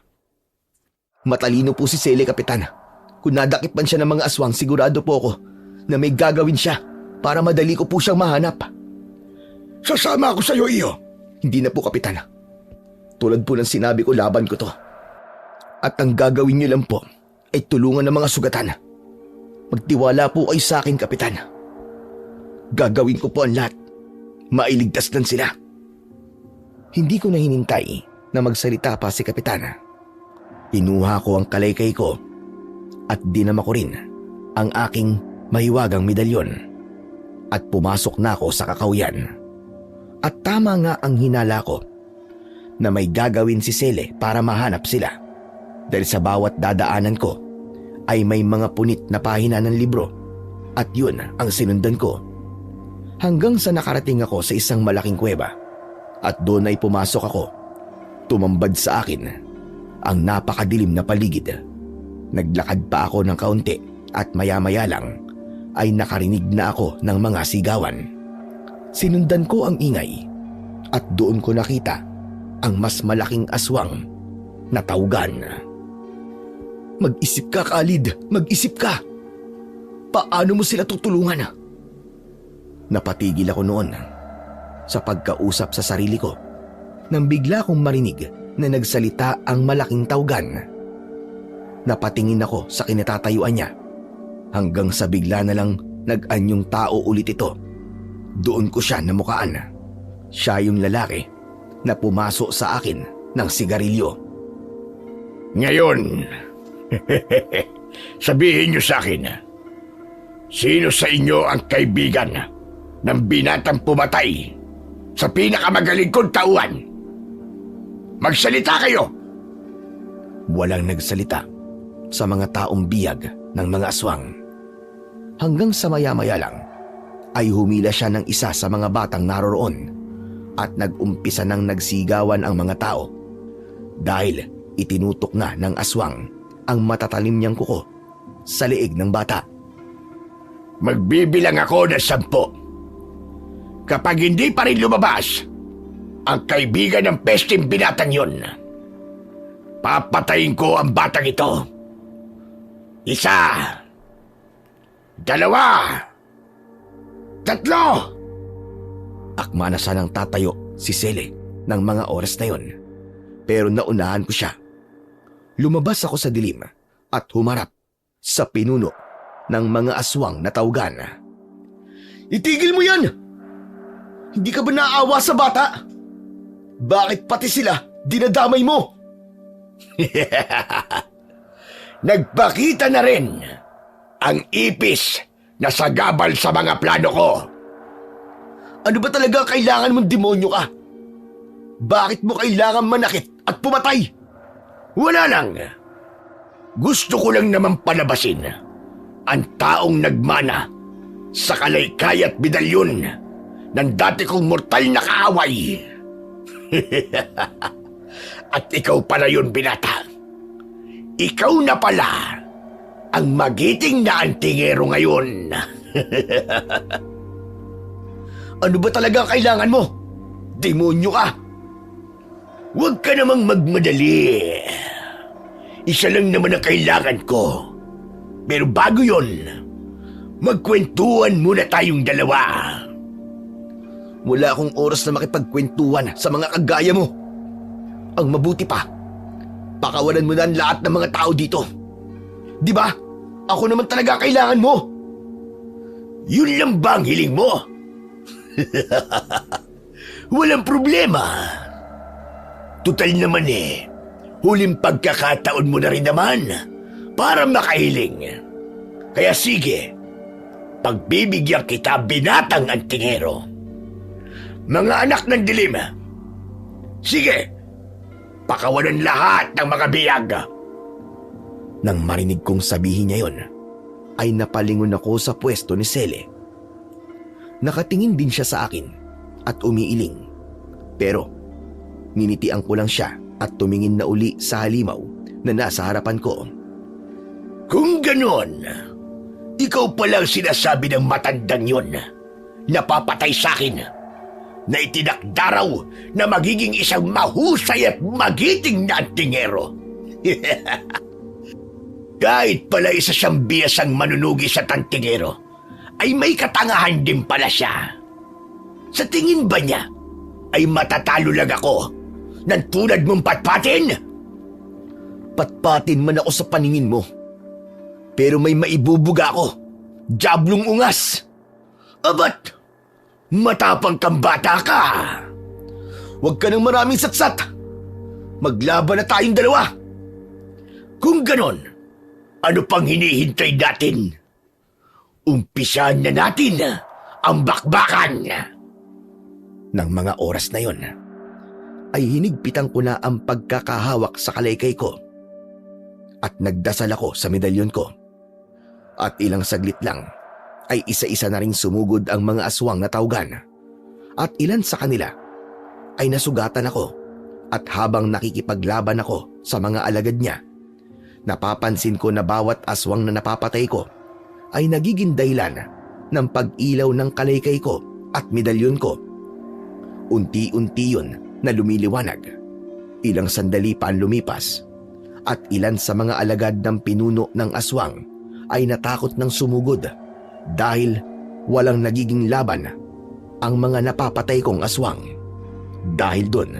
Matalino po si Sele, Kapitan. Kung nadakip man siya ng mga aswang, sigurado po ako na may gagawin siya para madali ko po siyang mahanap. Sasama ako sa iyo, Iho. Hindi na po, Kapitan. Tulad po ng sinabi ko, laban ko to. At ang gagawin niyo lang po ay tulungan ng mga sugatan. Magtiwala po kayo sa akin, Kapitan. Gagawin ko po ang lahat. Mailigtas lang sila. Hindi ko na hinintay na magsalita pa si Kapitan. Pinuha ko ang kalaykay ko at dinama ko rin ang aking mahiwagang medalyon at pumasok na ako sa kakawyan. At tama nga ang hinala ko na may gagawin si Sele para mahanap sila, dahil sa bawat dadaanan ko ay may mga punit na pahina ng libro at yun ang sinundan ko. Hanggang sa nakarating ako sa isang malaking kuweba at doon ay pumasok ako. Tumambad sa akin ang napakadilim na paligid. Naglakad pa ako ng kaunti at maya-maya lang ay nakarinig na ako ng mga sigawan. Sinundan ko ang ingay at doon ko nakita ang mas malaking aswang na tawgan. Mag-isip ka, Khalid. Mag-isip ka. Paano mo sila tutulungan? Napatigil ako noon sa pagkausap sa sarili ko nang bigla kong marinig na nagsalita ang malaking tawgan. Napatingin ako sa kinatatayuan niya hanggang sa bigla na lang nag-anyong tao ulit ito. Doon ko siya namukaan. Siya yung lalaki na pumasok sa akin ng sigarilyo. Ngayon, sabihin niyo sa akin, sino sa inyo ang kaibigan ng binatang pumatay sa pinakamagaling kong tauhan? Magsalita kayo! Walang nagsalita sa mga taong biyag ng mga aswang. Hanggang sa maya-maya lang ay humila siya ng isa sa mga batang naroroon at nag-umpisa ng nagsigawan ang mga tao dahil itinutok na ng aswang ang matatalim niyang kuko sa leeg ng bata. Magbibilang ako ng 10. Kapag hindi pa rin lumabas ang kaibigan ng pesting binatang yun, papatayin ko ang batang ito. 1, 2, 3. Akma na sanang tatayo si Sele ng mga oras na yon, pero naunahan ko siya. Lumabas ako sa dilim at humarap sa pinuno ng mga aswang na tawgan. Itigil mo yan! Hindi ka ba naawa sa bata? Bakit pati sila dinadamay mo? Nagpakita na rin ang ipis na sagabal sa mga plano ko. Ano ba talaga kailangan mong demonyo ka? Bakit mo kailangan manakit at pumatay? Wala lang. Gusto ko lang naman palabasin ang taong nagmana sa kalaykay at medalyon ng dati kong mortal na kaaway. At ikaw pala yun, binata. Ikaw na pala ang magiting na antingero ngayon. Ano ba talaga ang kailangan mo? Demonyo ka! Huwag ka namang magmadali. Isa lang naman ang kailangan ko. Pero bago yon, magkwentuhan muna tayong dalawa. Wala akong oras na makipagkwentuhan sa mga kagaya mo. Ang mabuti pa, pakawalan mo na ang lahat ng mga tao dito. Di ba? Ako naman talaga kailangan mo. Yun lang ba ang hiling mo? Walang problema. Tutal naman huling pagkakataon mo na rin naman para makahiling. Kaya sige, pagbibigyan kita, binatang antingero. Mga anak ng dilim, sige, pakawalan lahat ng mga biyag. Nang marinig kong sabihin niya yon, ay napalingon ako sa pwesto ni Sele. Nakatingin din siya sa akin at umiiling. Pero ninitian ko lang siya at tumingin na uli sa halimaw na nasa harapan ko. Kung ganon, ikaw palang sinasabi ng matandang yon na papatay sa akin, na itinakdaraw na magiging isang mahusay at magiting na antingero. Kahit pala isa siyang biyasang manunugi sa tantingero, ay may katangahan din pala siya. Sa tingin ba niya, ay matatalo lang ako ng tulad mong patpatin? Patpatin man ako sa paningin mo. Pero may maibubuga ako. Diablong ungas. Abat, matapang kang bata ka. Huwag ka ng maraming satsat. Maglaban na tayong dalawa. Kung ganon, ano pang hinihintay natin? Umpisahan na natin ang bakbakan. Nang mga oras na yon, ay hinigpitan ko na ang pagkakahawak sa kalaykay ko. At nagdasal ako sa medalyon ko. At ilang saglit lang, ay isa-isa na ring sumugod ang mga aswang na tawgan. At ilan sa kanila ay nasugatan ako. At habang nakikipaglaban ako sa mga alagad niya, napapansin ko na bawat aswang na napapatay ko ay nagiging dahilan ng pag-ilaw ng kalaykay ko at medalyon ko. Unti-unti yun na lumiliwanag. Ilang sandali pa ang lumipas at ilan sa mga alagad ng pinuno ng aswang ay natakot ng sumugod dahil walang nagiging laban ang mga napapatay kong aswang. Dahil doon,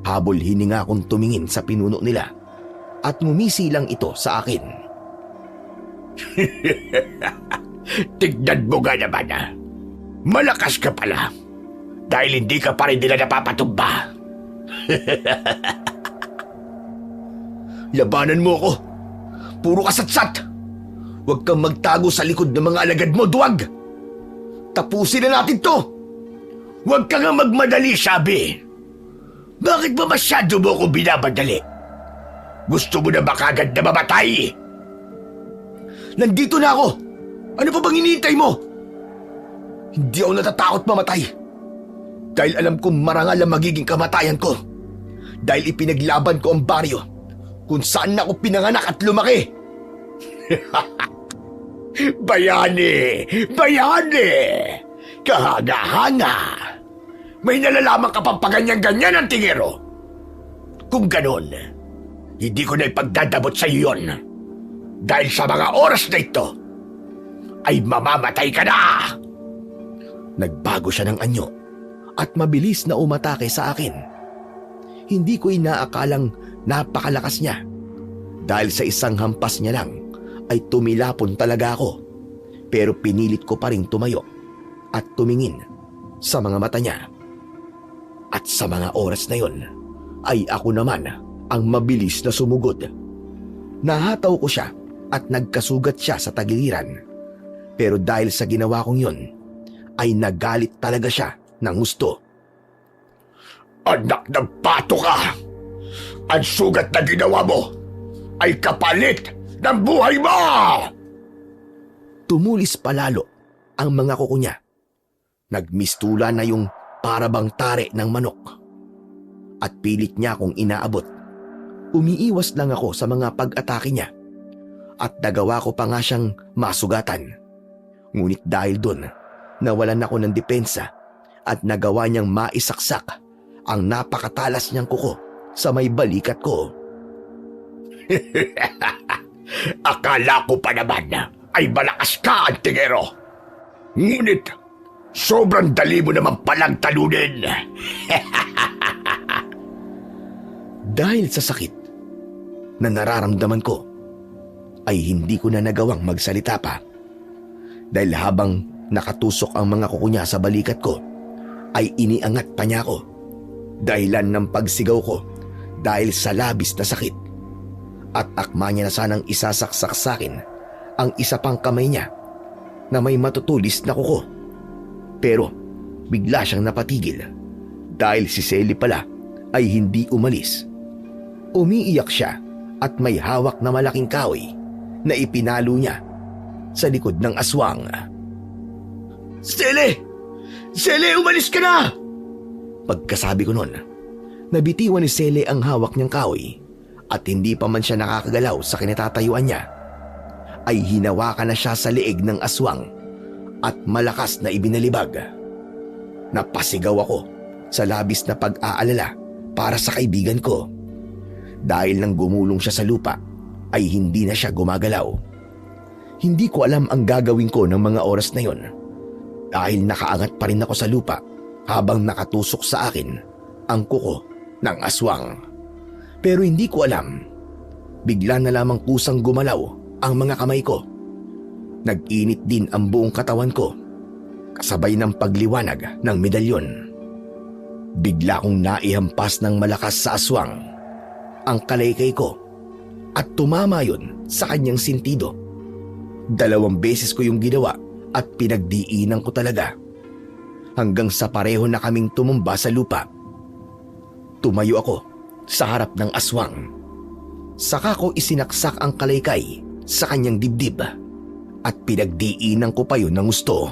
habol hininga akong tumingin sa pinuno nila at ngumisi lang ito sa akin. Tignan mo nga naman, malakas ka pala dahil hindi ka pa rin nila napapatumba. Labanan mo ako. Puro kasatsat. Huwag kang magtago sa likod ng mga alagad mo, duwag. Tapusin na natin to. Huwag ka nga magmadali, sabi. Bakit ba masyado mo ko binabadali? Gusto mo na ba kagad na mamatay? Nandito na ako. Ano pa bang hinihintay mo? Hindi ako natatakot mamatay. Dahil alam kong marangal ang magiging kamatayan ko. Dahil ipinaglaban ko ang baryo kung saan ako pinanganak at lumaki. Bayani! Bayani! Kahanga-hanga! May nalalaman ka pang paganyan-ganyan ang tingero. Kung ganon, hindi ko na ipagdadabot sa iyo yun. Dahil sa mga oras na ito, ay mamamatay ka na! Nagbago siya ng anyo at mabilis na umatake sa akin. Hindi ko inaakalang napakalakas niya. Dahil sa isang hampas niya lang ay tumilapon talaga ako. Pero pinilit ko pa rin tumayo at tumingin sa mga mata niya. At sa mga oras na yon ay ako naman ang mabilis na sumugod. Nahataw ko siya at nagkasugat siya sa tagiliran. Pero dahil sa ginawa kong yon ay nagalit talaga siya ng husto. Anak ng pato ka! Ang sugat na ginawa mo ay kapalit ng buhay mo! Tumulis palalo ang mga kuko niya. Nagmistula na yung parabang tare ng manok. at pilit niya akong inaabot. Umiiwas lang ako sa mga pag-atake niya at nagawa ko pa nga siyang masugatan. Ngunit dahil doon, nawalan ako ng depensa at nagawa niyang maisaksak ang napakatalas niyang kuko sa may balikat ko. Akala ko pa naman ay malakas ka, Antingero. Ngunit, sobrang dali mo naman palang talunin. Dahil sa sakit na nararamdaman ko, ay hindi ko na nagawang magsalita pa. Dahil habang nakatusok ang mga kuko niya sa balikat ko, ay iniangat pa niya ako. Dahilan ng pagsigaw ko dahil sa labis na sakit. At akma niya na sanang isasaksak sa akin ang isa pang kamay niya na may matutulis na kuko. Pero bigla siyang napatigil dahil si Selly pala ay hindi umalis. Umiiyak siya at may hawak na malaking kahoy na ipinalo niya sa likod ng aswang. Selly! Selly, umalis ka na! Pagkasabi ko nun, nabitiwan ni Selly ang hawak niyang kahoy at hindi pa man siya nakakagalaw sa kinatatayuan niya, ay hinawakan na siya sa leeg ng aswang at malakas na ibinalibag. Napasigaw ako sa labis na pag-aalala para sa kaibigan ko. Dahil nang gumulong siya sa lupa, ay hindi na siya gumagalaw. Hindi ko alam ang gagawin ko ng mga oras na yon dahil nakaangat pa rin ako sa lupa habang nakatusok sa akin ang kuko ng aswang. Pero hindi ko alam, bigla na lamang kusang gumalaw ang mga kamay ko. Nag-init din ang buong katawan ko, kasabay ng pagliwanag ng medalyon. Bigla kong naihampas ng malakas sa aswang ang kalaykay ko at tumama yun sa kanyang sintido. 2 beses ko yung ginawa at pinagdiinan ko talaga hanggang sa pareho na kaming tumumba sa lupa. Tumayo ako sa harap ng aswang. Saka ko isinaksak ang kalaykay sa kanyang dibdib at pinagdiinan ko pa yun ng gusto.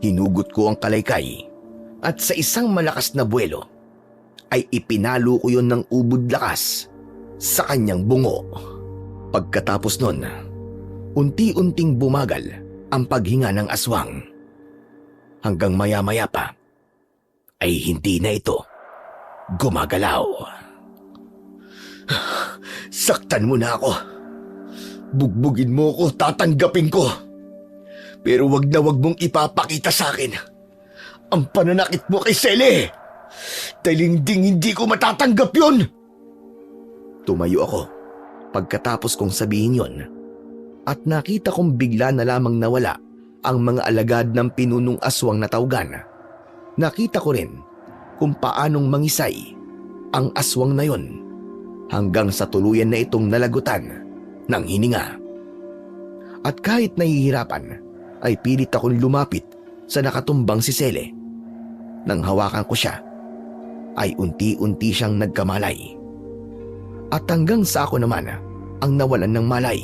Hinugot ko ang kalaykay at sa isang malakas na buwelo ay ipinalo ko yun ng ubod lakas sa kanyang bungo. Pagkatapos nun, unti-unting bumagal ang paghinga ng aswang. Hanggang maya-maya pa ay hindi na ito gumagalaw. Saktan mo na ako. Bugbugin mo ko, tatanggapin ko. Pero wag na wag mong ipapakita sa akin ang pananakit mo kay Selly. Dahil hindi ko matatanggap yun. Tumayo ako pagkatapos kong sabihin yon at nakita kong bigla na lamang nawala ang mga alagad ng pinunong aswang na tawgan. Nakita ko rin kung paanong mangisay ang aswang na yon hanggang sa tuluyan na itong nalagutan ng hininga. At kahit nahihirapan, ay pilit akong lumapit sa nakatumbang si Selly. Nang hawakan ko siya, ay unti-unti siyang nagkamalay. At hanggang sa ako naman ang nawalan ng malay.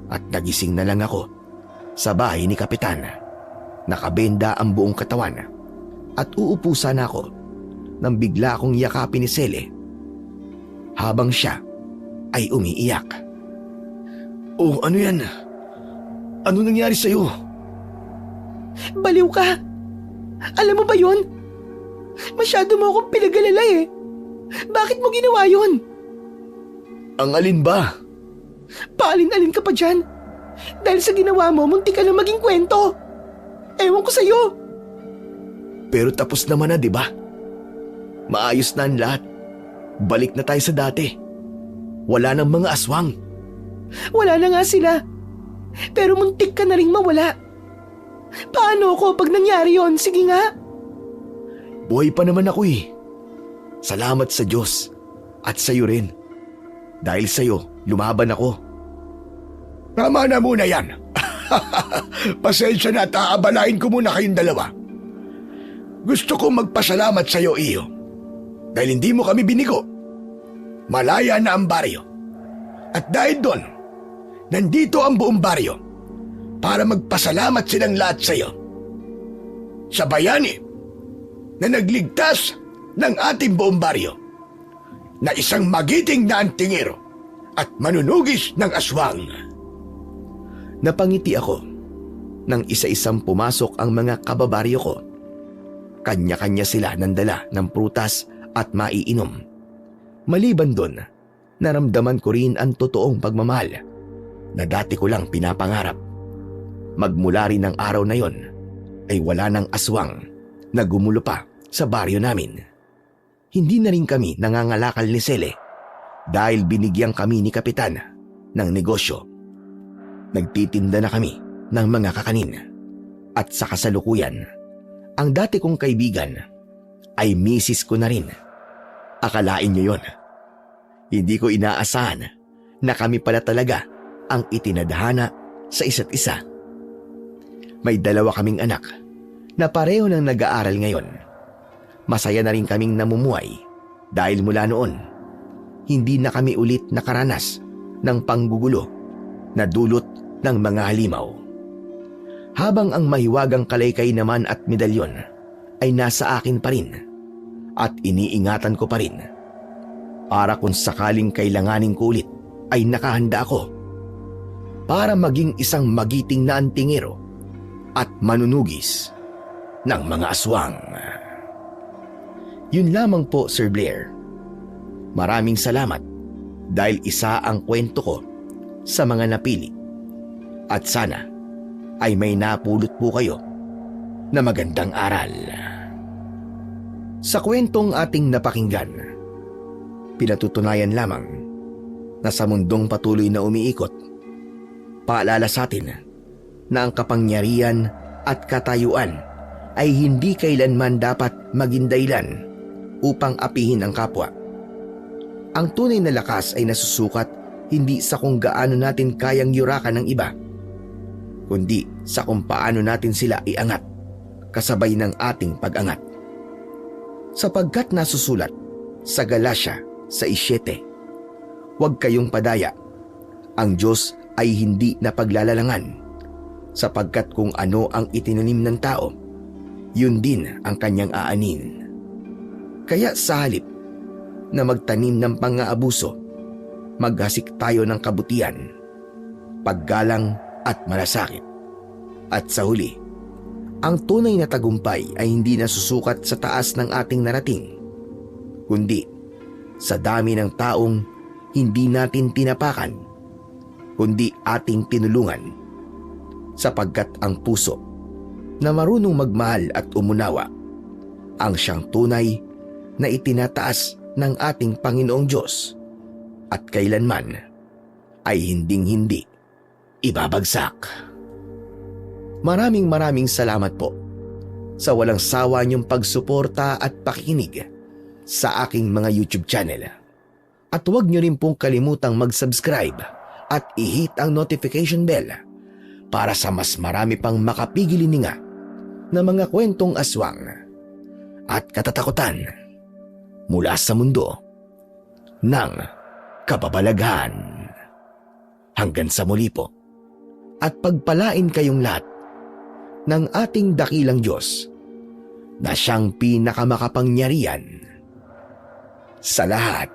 At nagising na lang ako sa bahay ni Kapitan. Nakabenda ang buong katawan at uupo sana ako nang bigla akong yakapin ni Selly habang siya ay umiiyak. Oh, ano yan? Ano nangyari sa'yo? Baliw ka! Alam mo ba yun? Masyado mo akong pinag-alala eh. Bakit mo ginawa yun? Ang alin ba? Paalin-alin ka pa dyan. Dahil sa ginawa mo, munti ka na maging kwento. Ewan ko sa'yo. Pero tapos naman na, di ba? Maayos na ang lahat. Balik na tayo sa dati. Wala nang mga aswang. Wala na nga sila. Pero muntik ka na rin mawala. Paano ako pag nangyari yon? Sige nga. Buhay pa naman ako eh. Salamat sa Diyos at sa'yo rin. Dahil sa'yo, lumaban ako. Tama na muna yan. Pasensya na at aabalain ko muna kayong dalawa. Gusto kong magpasalamat sa iyo, Iyo. Dahil hindi mo kami binigo. Malaya na ang baryo. At dahil doon, nandito ang buong baryo para magpasalamat silang lahat sa iyo. Sa bayani na nagligtas ng ating buong baryo na isang magiting na antingero at manunugis ng aswang. Napangiti ako nang isa-isang pumasok ang mga kababaryo ko. Kanya-kanya sila ng dala ng prutas at maiinom. Maliban doon, naramdaman ko rin ang totoong pagmamahal na dati ko lang pinapangarap. Magmula rin ng araw na yon ay wala ng aswang na gumulo pa sa baryo namin. Hindi na rin kami nangangalakal ni Sele dahil binigyan kami ni Kapitan ng negosyo. Nagtitinda na kami ng mga kakanin. At sa kasalukuyan, ang dati kong kaibigan ay misis ko na rin. Akalain niyo yon. Hindi ko inaasahan na kami pala talaga ang itinadhana sa isa't isa. May 2 kaming anak na pareho nang nag-aaral ngayon. Masaya na rin kaming namumuhay dahil mula noon, hindi na kami ulit nakaranas ng panggugulo na dulot ng mga halimaw. Habang ang mahiwagang kalaykay naman at medalyon ay nasa akin pa rin at iniingatan ko pa rin. Para kung sakaling kailanganin ko ulit ay nakahanda ako para maging isang magiting na antingero at manunugis ng mga aswang. Yun lamang po, Sir Blair. Maraming salamat dahil isa ang kwento ko sa mga napili. At sana ay may napulot po kayo na magandang aral. Sa kwentong ating napakinggan, pinatutunayan lamang na sa mundong patuloy na umiikot, paalala sa atin na ang kapangyarihan at katayuan ay hindi kailanman dapat maging dahilan upang apihin ang kapwa. Ang tunay na lakas ay nasusukat hindi sa kung gaano natin kayang yurakan ng iba, kundi sa kung paano natin sila iangat kasabay ng ating pag-angat. Sapagkat nasusulat sa Galatia 6:7, huwag kayong padaya, ang Diyos ay hindi napaglalalangan, sapagkat kung ano ang itinanim ng tao, yun din ang kanyang aanin. Kaya sa halip na magtanim ng pang-aabuso, maghasik tayo ng kabutihan, paggalang at malasakit. At sa huli, ang tunay na tagumpay ay hindi nasusukat sa taas ng ating narating, kundi sa dami ng taong hindi natin tinapakan, kundi ating tinulungan, sapagkat ang puso na marunong magmahal at umunawa ang siyang tunay na itinataas ng ating Panginoong Diyos at kailanman ay hinding-hindi ibabagsak. Maraming salamat po sa walang sawa niyong pagsuporta at pakikinig sa aking mga YouTube channel. At huwag niyo rin pong kalimutang mag-subscribe at i-hit ang notification bell para sa mas marami pang makapigilininga na mga kwentong aswang at katatakutan mula sa mundo ng kababalaghan. Hanggang sa muli po, at pagpalain kayong lahat ng ating dakilang Diyos na siyang pinakamakapangyarihan sa lahat.